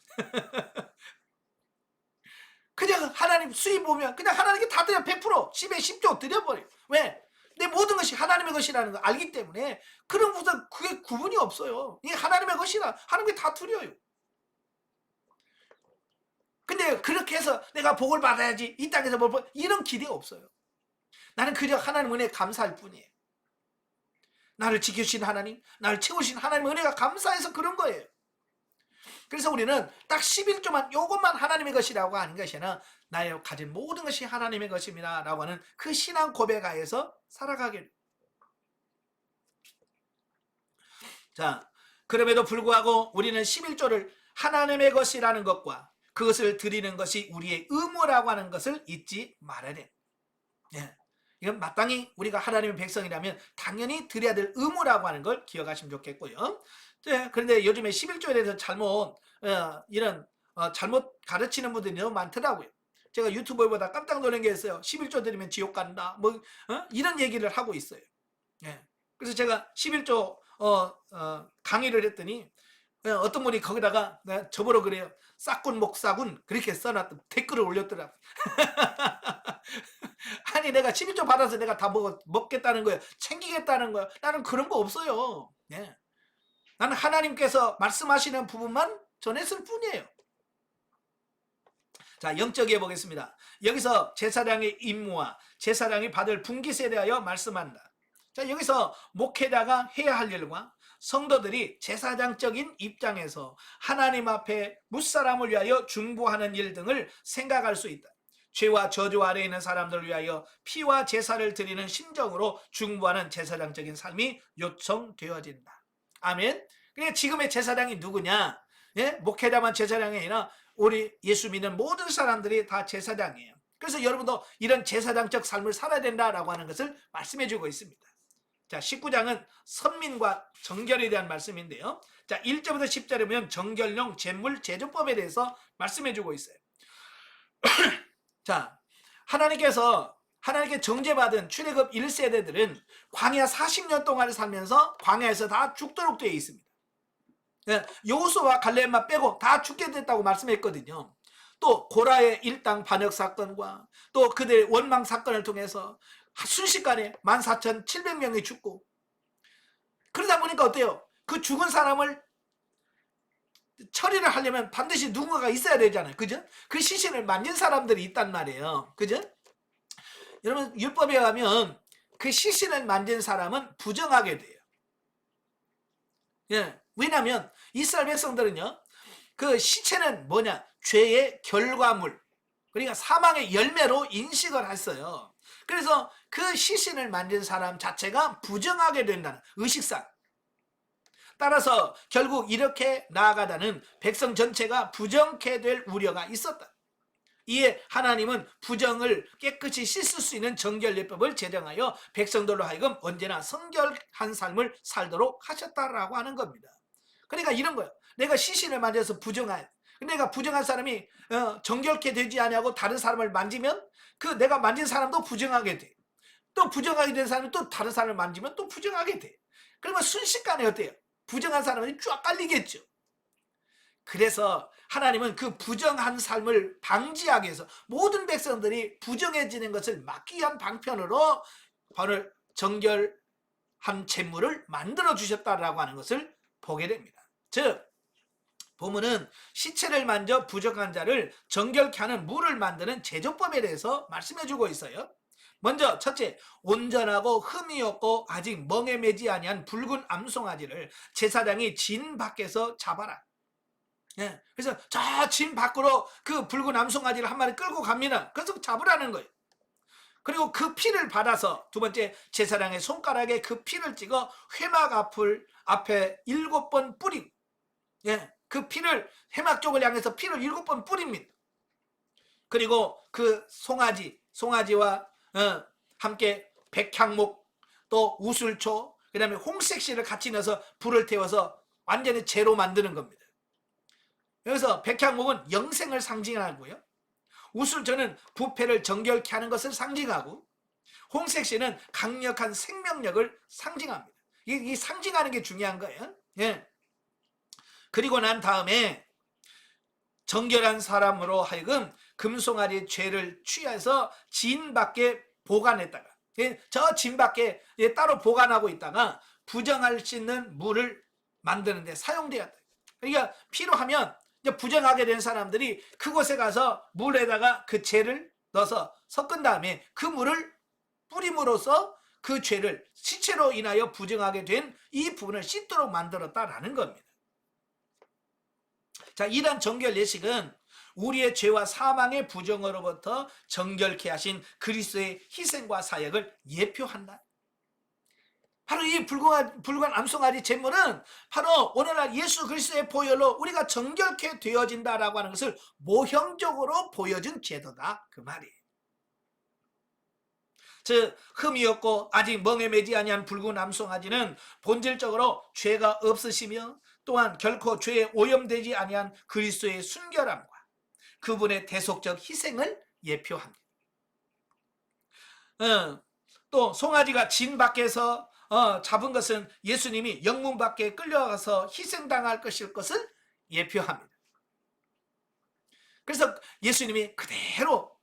그냥 하나님 수입 보면 그냥 하나님께 다 드려 100% 10의 10조 드려버려요. 왜? 내 모든 것이 하나님의 것이라는 걸 알기 때문에 그런 무슨 그게 구분이 없어요. 이게 하나님의 것이라 하나님께 다 드려요. 근데 그렇게 해서 내가 복을 받아야지 이 땅에서 이런 기대가 없어요. 나는 그저 하나님 은혜에 감사할 뿐이에요. 나를 지켜주신 하나님, 나를 채우신 하나님의 은혜가 감사해서 그런 거예요. 그래서 우리는 딱 11조만 요것만 하나님의 것이라고 하는 것이 아니라 나의 가진 모든 것이 하나님의 것입니다 라고 하는 그 신앙 고백하에서 살아가게. 자, 그럼에도 불구하고 우리는 11조를 하나님의 것이라는 것과 그것을 드리는 것이 우리의 의무라고 하는 것을 잊지 말아야 돼. 네. 이건 마땅히 우리가 하나님의 백성이라면 당연히 드려야 될 의무라고 하는 걸 기억하시면 좋겠고요. 네, 그런데 요즘에 11조에 대해서 잘못 가르치는 분들이 너무 많더라고요. 제가 유튜브에 보다 깜짝 놀란 게 있어요. 11조 드리면 지옥 간다. 이런 얘기를 하고 있어요. 네. 그래서 제가 11조 강의를 했더니 어떤 분이 거기다가 저보러 그래요. 싹군 목사군 그렇게 써놨던 댓글을 올렸더라고. 아니 내가 11조 받아서 내가 다 먹겠다는 거예요. 챙기겠다는 거예요. 나는 그런 거 없어요. 예. 나는 하나님께서 말씀하시는 부분만 전했을 뿐이에요. 자, 영적이해 보겠습니다. 여기서 제사장의 임무와 제사장이 받을 분깃에 대하여 말씀한다. 자, 여기서 목회자가 해야 할 일과 성도들이 제사장적인 입장에서 하나님 앞에 무사람을 위하여 중보하는 일 등을 생각할 수 있다. 죄와 저주 아래에 있는 사람들을 위하여 피와 제사를 드리는 심정으로 중보하는 제사장적인 삶이 요청되어진다. 아멘. 그러니까 지금의 제사장이 누구냐? 예? 목회자만 제사장이 아니라 우리 예수 믿는 모든 사람들이 다 제사장이에요. 그래서 여러분도 이런 제사장적 삶을 살아야 된다라고 하는 것을 말씀해 주고 있습니다. 자, 19장은 선민과 정결에 대한 말씀인데요. 자, 1절부터 10절에 보면 정결용 제물 제조법에 대해서 말씀해 주고 있어요. 자, 하나님께 정죄받은 출애굽 1세대들은 광야 40년 동안을 살면서 광야에서 다 죽도록 되어 있습니다. 여호수아와 갈렙만 빼고 다 죽게 됐다고 말씀했거든요. 또 고라의 일당 반역 사건과 또 그들의 원망 사건을 통해서 순식간에 14,700명이 죽고, 그러다 보니까 어때요? 그 죽은 사람을 처리를 하려면 반드시 누군가가 있어야 되잖아요. 그죠? 그 시신을 만진 사람들이 있단 말이에요. 그죠? 여러분, 율법에 가면 그 시신을 만진 사람은 부정하게 돼요. 예. 왜냐하면 이스라엘 백성들은요, 그 시체는 뭐냐? 죄의 결과물, 그러니까 사망의 열매로 인식을 했어요. 그래서 그 시신을 만진 사람 자체가 부정하게 된다는 의식상. 따라서 결국 이렇게 나아가다는 백성 전체가 부정케 될 우려가 있었다. 이에 하나님은 부정을 깨끗이 씻을 수 있는 정결예법을 제정하여 백성들로 하여금 언제나 성결한 삶을 살도록 하셨다라고 하는 겁니다. 그러니까 이런 거예요. 내가 시신을 만져서 내가 부정한 사람이 정결케 되지 않냐고 다른 사람을 만지면 그 내가 만진 사람도 부정하게 돼. 또 부정하게 된 사람이 또 다른 사람을 만지면 또 부정하게 돼. 그러면 순식간에 어때요? 부정한 사람이 쫙 깔리겠죠. 그래서 하나님은 그 부정한 삶을 방지하기 위해서 모든 백성들이 부정해지는 것을 막기 위한 방편으로 바로 정결한 제물을 만들어 주셨다라고 하는 것을 보게 됩니다. 즉 본문은 시체를 만져 부정한 자를 정결케 하는 물을 만드는 제조법에 대해서 말씀해 주고 있어요. 먼저 첫째, 온전하고 흠이 없고 아직 멍에 매지 아니한 붉은 암송아지를 제사장이 진 밖에서 잡아라. 예, 그래서 저 진 밖으로 그 붉은 암송아지를 한 마리 끌고 갑니다. 그래서 잡으라는 거예요. 그리고 그 피를 받아서 두 번째, 제사장의 손가락에 그 피를 찍어 회막 앞에 7번 뿌리고, 예, 그 피를 회막 쪽을 향해서 피를 7번 뿌립니다. 그리고 그 송아지와 함께 백향목, 또 우슬초, 그 다음에 홍색씨를 같이 넣어서 불을 태워서 완전히 재로 만드는 겁니다. 여기서 백향목은 영생을 상징하고요, 우슬초는 부패를 정결케 하는 것을 상징하고, 홍색씨는 강력한 생명력을 상징합니다. 이 상징하는 게 중요한 거예요. 예. 그리고 난 다음에 정결한 사람으로 하여금 금송아지의 죄를 취해서 진 밖에 보관했다가, 저 진 밖에 따로 보관하고 있다가 부정할 수 있는 물을 만드는데 사용되었다. 그러니까 필요하면 부정하게 된 사람들이 그곳에 가서 물에다가 그 죄를 넣어서 섞은 다음에 그 물을 뿌림으로써 그 죄를, 시체로 인하여 부정하게 된 이 부분을 씻도록 만들었다라는 겁니다. 자, 이러한 정결 예식은 우리의 죄와 사망의 부정으로부터 정결케 하신 그리스도의 희생과 사역을 예표한다. 바로 이 붉은 암송아지 제물은 바로 오늘날 예수 그리스도의 보혈로 우리가 정결케 되어진다라고 하는 것을 모형적으로 보여준 제도다, 그 말이에요. 즉 흠이 없고 아직 멍에 매지 아니한 붉은 암송아지는 본질적으로 죄가 없으시며 또한 결코 죄에 오염되지 아니한 그리스도의 순결함과 그분의 대속적 희생을 예표합니다. 또 송아지가 진 밖에서 잡은 것은 예수님이 영문 밖에 끌려가서 희생당할 것을 예표합니다. 그래서 예수님이 그대로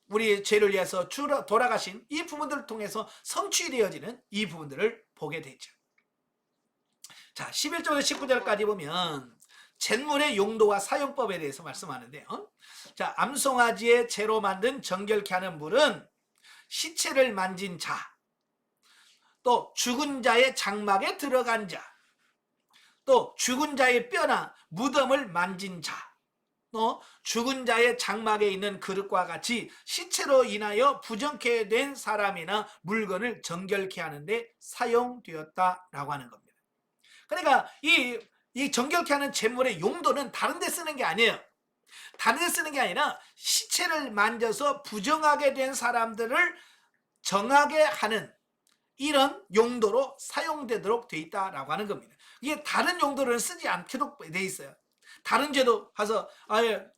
우리 죄를 위해서 돌아가신 이 부분들을 통해서 성취되어지는 이 부분들을 보게 되죠. 자, 11절부터 19절까지 보면 잿물의 용도와 사용법에 대해서 말씀하는데요. 자, 암송아지의 재로 만든 정결케 하는 물은 시체를 만진 자, 또 죽은 자의 장막에 들어간 자, 또 죽은 자의 뼈나 무덤을 만진 자, 또 죽은 자의 장막에 있는 그릇과 같이 시체로 인하여 부정케 된 사람이나 물건을 정결케 하는데 사용되었다라고 하는 겁니다. 그러니까 이 정결케 하는 제물의 용도는 다른 데 쓰는 게 아니에요. 다른 데 쓰는 게 아니라 시체를 만져서 부정하게 된 사람들을 정하게 하는 이런 용도로 사용되도록 돼 있다라고 하는 겁니다. 이게 다른 용도로는 쓰지 않도록 돼 있어요. 다른 죄도 가서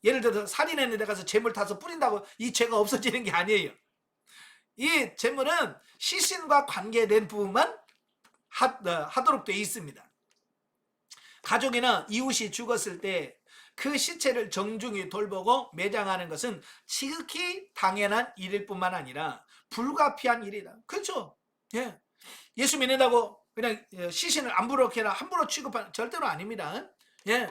예를 들어서 살인했는데 가서 제물 타서 뿌린다고 이 죄가 없어지는 게 아니에요. 이 제물은 시신과 관계된 부분만 하도록 돼 있습니다. 가족이나 이웃이 죽었을 때 그 시체를 정중히 돌보고 매장하는 것은 지극히 당연한 일일 뿐만 아니라 불가피한 일이다. 그렇죠? 예. 예수 믿는다고 그냥 시신을 함부로 취급하는 절대로 아닙니다. 예.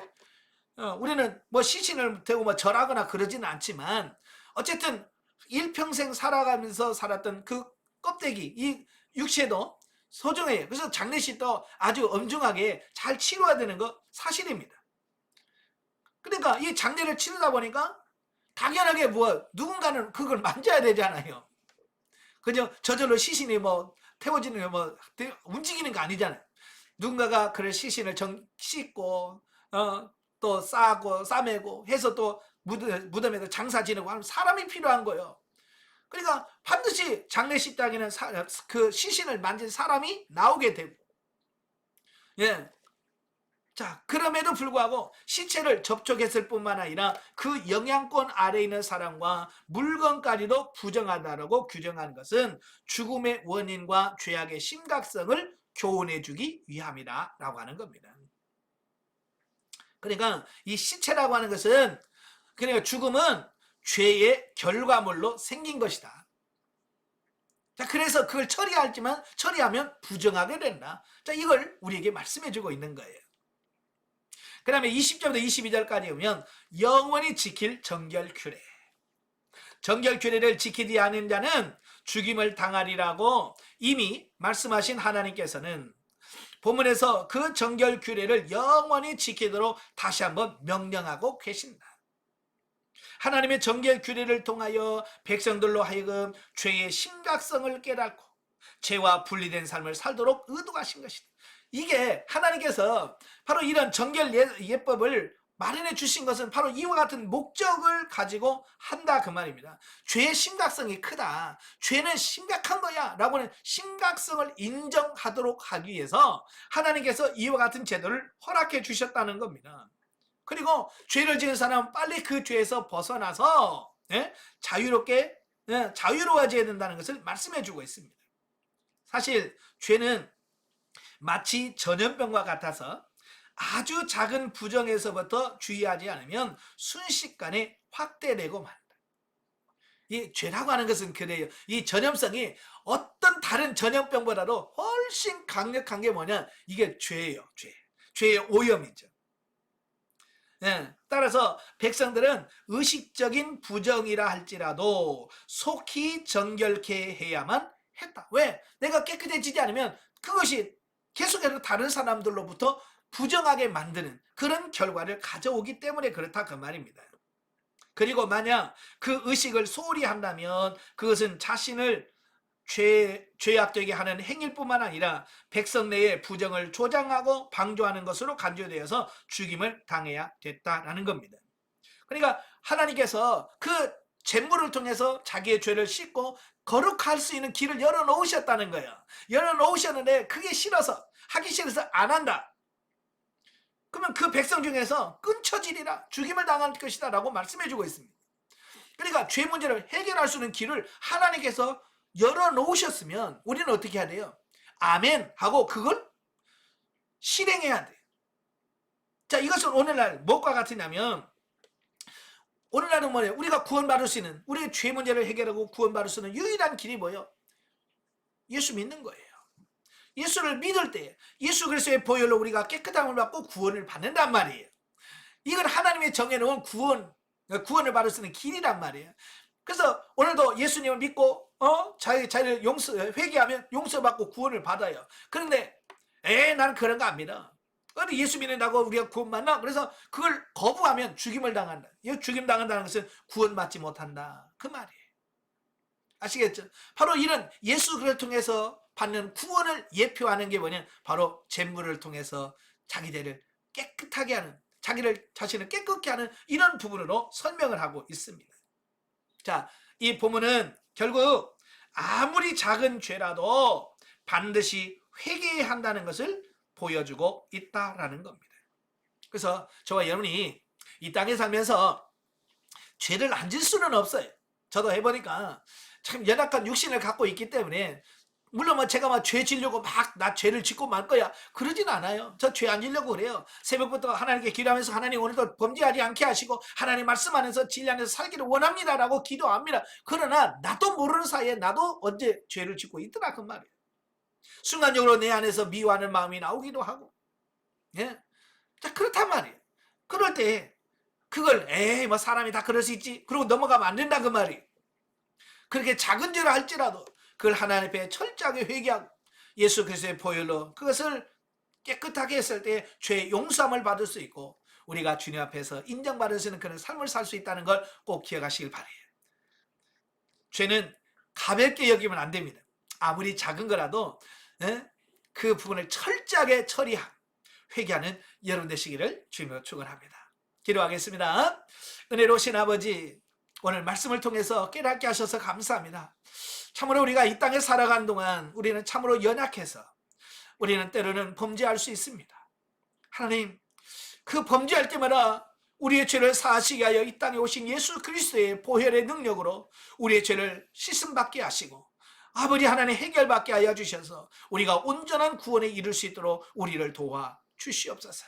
우리는 뭐 시신을 대고 뭐 절하거나 그러지는 않지만 어쨌든 일평생 살아가면서 살았던 그 껍데기, 이 육체도 소중해요. 그래서 장례식도 아주 엄중하게 잘 치러야 되는 거 사실입니다. 그러니까 이 장례를 치르다 보니까 당연하게 누군가는 그걸 만져야 되잖아요. 그죠? 저절로 시신이 태워지는 거 움직이는 거 아니잖아요. 누군가가 그런 시신을 씻고 또 싸매고 해서 또 무덤에서 장사 지내고 하는 사람이 필요한 거예요. 그러니까 반드시 장례식장에는 그 시신을 만진 사람이 나오게 되고, 예. 자, 그럼에도 불구하고 시체를 접촉했을 뿐만 아니라 그 영향권 아래에 있는 사람과 물건까지도 부정하다라고 규정한 것은 죽음의 원인과 죄악의 심각성을 교훈해 주기 위함이다 라고 하는 겁니다. 그러니까 이 시체라고 하는 것은, 그러니까 죽음은 죄의 결과물로 생긴 것이다. 자, 그래서 그걸 처리하면 부정하게 된다. 자, 이걸 우리에게 말씀해 주고 있는 거예요. 그 다음에 20절부터 22절까지 보면 영원히 지킬 정결규례. 정결규례를 지키지 않은 자는 죽임을 당하리라고 이미 말씀하신 하나님께서는 본문에서 그 정결규례를 영원히 지키도록 다시 한번 명령하고 계신다. 하나님의 정결규례를 통하여 백성들로 하여금 죄의 심각성을 깨닫고 죄와 분리된 삶을 살도록 의도하신 것이다. 이게 하나님께서 바로 이런 정결 예법을 마련해 주신 것은 바로 이와 같은 목적을 가지고 한다 그 말입니다. 죄의 심각성이 크다, 죄는 심각한 거야 라고는 심각성을 인정하도록 하기 위해서 하나님께서 이와 같은 제도를 허락해 주셨다는 겁니다. 그리고 죄를 지은 사람은 빨리 그 죄에서 벗어나서 자유로워져야 된다는 것을 말씀해 주고 있습니다. 사실 죄는 마치 전염병과 같아서 아주 작은 부정에서부터 주의하지 않으면 순식간에 확대되고 만다. 이 죄라고 하는 것은 그래요. 이 전염성이 어떤 다른 전염병보다도 훨씬 강력한 게 뭐냐? 이게 죄예요. 죄의 오염이죠. 따라서 백성들은 의식적인 부정이라 할지라도 속히 정결케 해야만 했다. 왜? 내가 깨끗해지지 않으면 그것이 계속해서 다른 사람들로부터 부정하게 만드는 그런 결과를 가져오기 때문에 그렇다 그 말입니다. 그리고 만약 그 의식을 소홀히 한다면 그것은 자신을 죄악되게 하는 행위일 뿐만 아니라 백성 내의 부정을 조장하고 방조하는 것으로 간주되어서 죽임을 당해야 됐다라는 겁니다. 그러니까 하나님께서 그 잿물을 통해서 자기의 죄를 씻고 거룩할 수 있는 길을 열어놓으셨다는 거예요. 열어놓으셨는데 그게 싫어서, 하기 싫어서 안 한다. 그러면 그 백성 중에서 끊쳐지리라, 죽임을 당할 것이다 라고 말씀해 주고 있습니다. 그러니까 죄 문제를 해결할 수 있는 길을 하나님께서 열어놓으셨으면 우리는 어떻게 해야 돼요? 아멘 하고 그걸 실행해야 돼. 자, 이것은 오늘날 무엇과 같으냐면, 오늘날은 뭐예요? 우리가 구원받을 수 있는, 우리의 죄 문제를 해결하고 구원받을 수 있는 유일한 길이 뭐예요? 예수 믿는 거예요. 예수를 믿을 때 예수 그리스도의 보혈로 우리가 깨끗함을 받고 구원을 받는단 말이에요. 이건 하나님이 정해놓은 구원을 받을 수 있는 길이란 말이에요. 그래서 오늘도 예수님을 믿고 자기를 회개하면 용서받고 구원을 받아요. 그런데 나는 그런 거 안 믿어. 예수 믿는다고 우리가 구원받나? 그래서 그걸 거부하면 죽임을 당한다. 죽임 당한다는 것은 구원받지 못한다, 그 말이에요. 아시겠죠? 바로 이런 예수 그리스도를 통해서 받는 구원을 예표하는 게 뭐냐? 바로 제물을 통해서 자기들을 깨끗하게 하는, 자신을 깨끗게 하는 이런 부분으로 설명을 하고 있습니다. 자, 이 본문은 결국 아무리 작은 죄라도 반드시 회개해야 한다는 것을 보여주고 있다라는 겁니다. 그래서 저와 여러분이 이 땅에 살면서 죄를 안 질 수는 없어요. 저도 해보니까 참 연약한 육신을 갖고 있기 때문에, 물론 제가 죄 지려고 나 죄를 짓고 말 거야 그러진 않아요. 저 죄 안 지려고 그래요. 새벽부터 하나님께 기도하면서 하나님 오늘도 범죄하지 않게 하시고 하나님 말씀 안에서 진리 안에서 살기를 원합니다라고 기도합니다. 그러나 나도 모르는 사이에 나도 언제 죄를 짓고 있더라, 그 말이에요. 순간적으로 내 안에서 미워하는 마음이 나오기도 하고, 예? 자, 그렇단 말이에요. 그럴 때 그걸 뭐 사람이 다 그럴 수 있지 그러고 넘어가면 안 된다, 그 말이에요. 그렇게 작은 죄를 할지라도 그걸 하나님 앞에 철저하게 회개하고 예수 그리스도의 보혈로 그것을 깨끗하게 했을 때 죄 용서함을 받을 수 있고 우리가 주님 앞에서 인정받을 수 있는 그런 삶을 살 수 있다는 걸 꼭 기억하시길 바라요. 죄는 가볍게 여기면 안 됩니다. 아무리 작은 거라도 그 부분을 철저하게 처리하고 회개하는 여러분 되시기를 주님으로 축원합니다. 기도하겠습니다. 은혜로우신 아버지, 오늘 말씀을 통해서 깨닫게 하셔서 감사합니다. 참으로 우리가 이 땅에 살아가는 동안 우리는 참으로 연약해서 우리는 때로는 범죄할 수 있습니다. 하나님, 그 범죄할 때마다 우리의 죄를 사하시게 하여 이 땅에 오신 예수 그리스도의 보혈의 능력으로 우리의 죄를 씻음받게 하시고 아버지 하나님 해결받게 하여 주셔서 우리가 온전한 구원에 이를 수 있도록 우리를 도와 주시옵소서.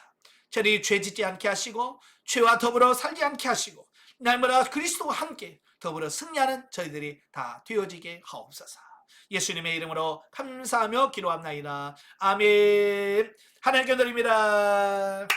저희 죄 짓지 않게 하시고 죄와 더불어 살지 않게 하시고 날마다 그리스도와 함께 더불어 승리하는 저희들이 다 되어지게 하옵소서. 예수님의 이름으로 감사하며 기도합나이다. 아멘. 하나님께 드립니다.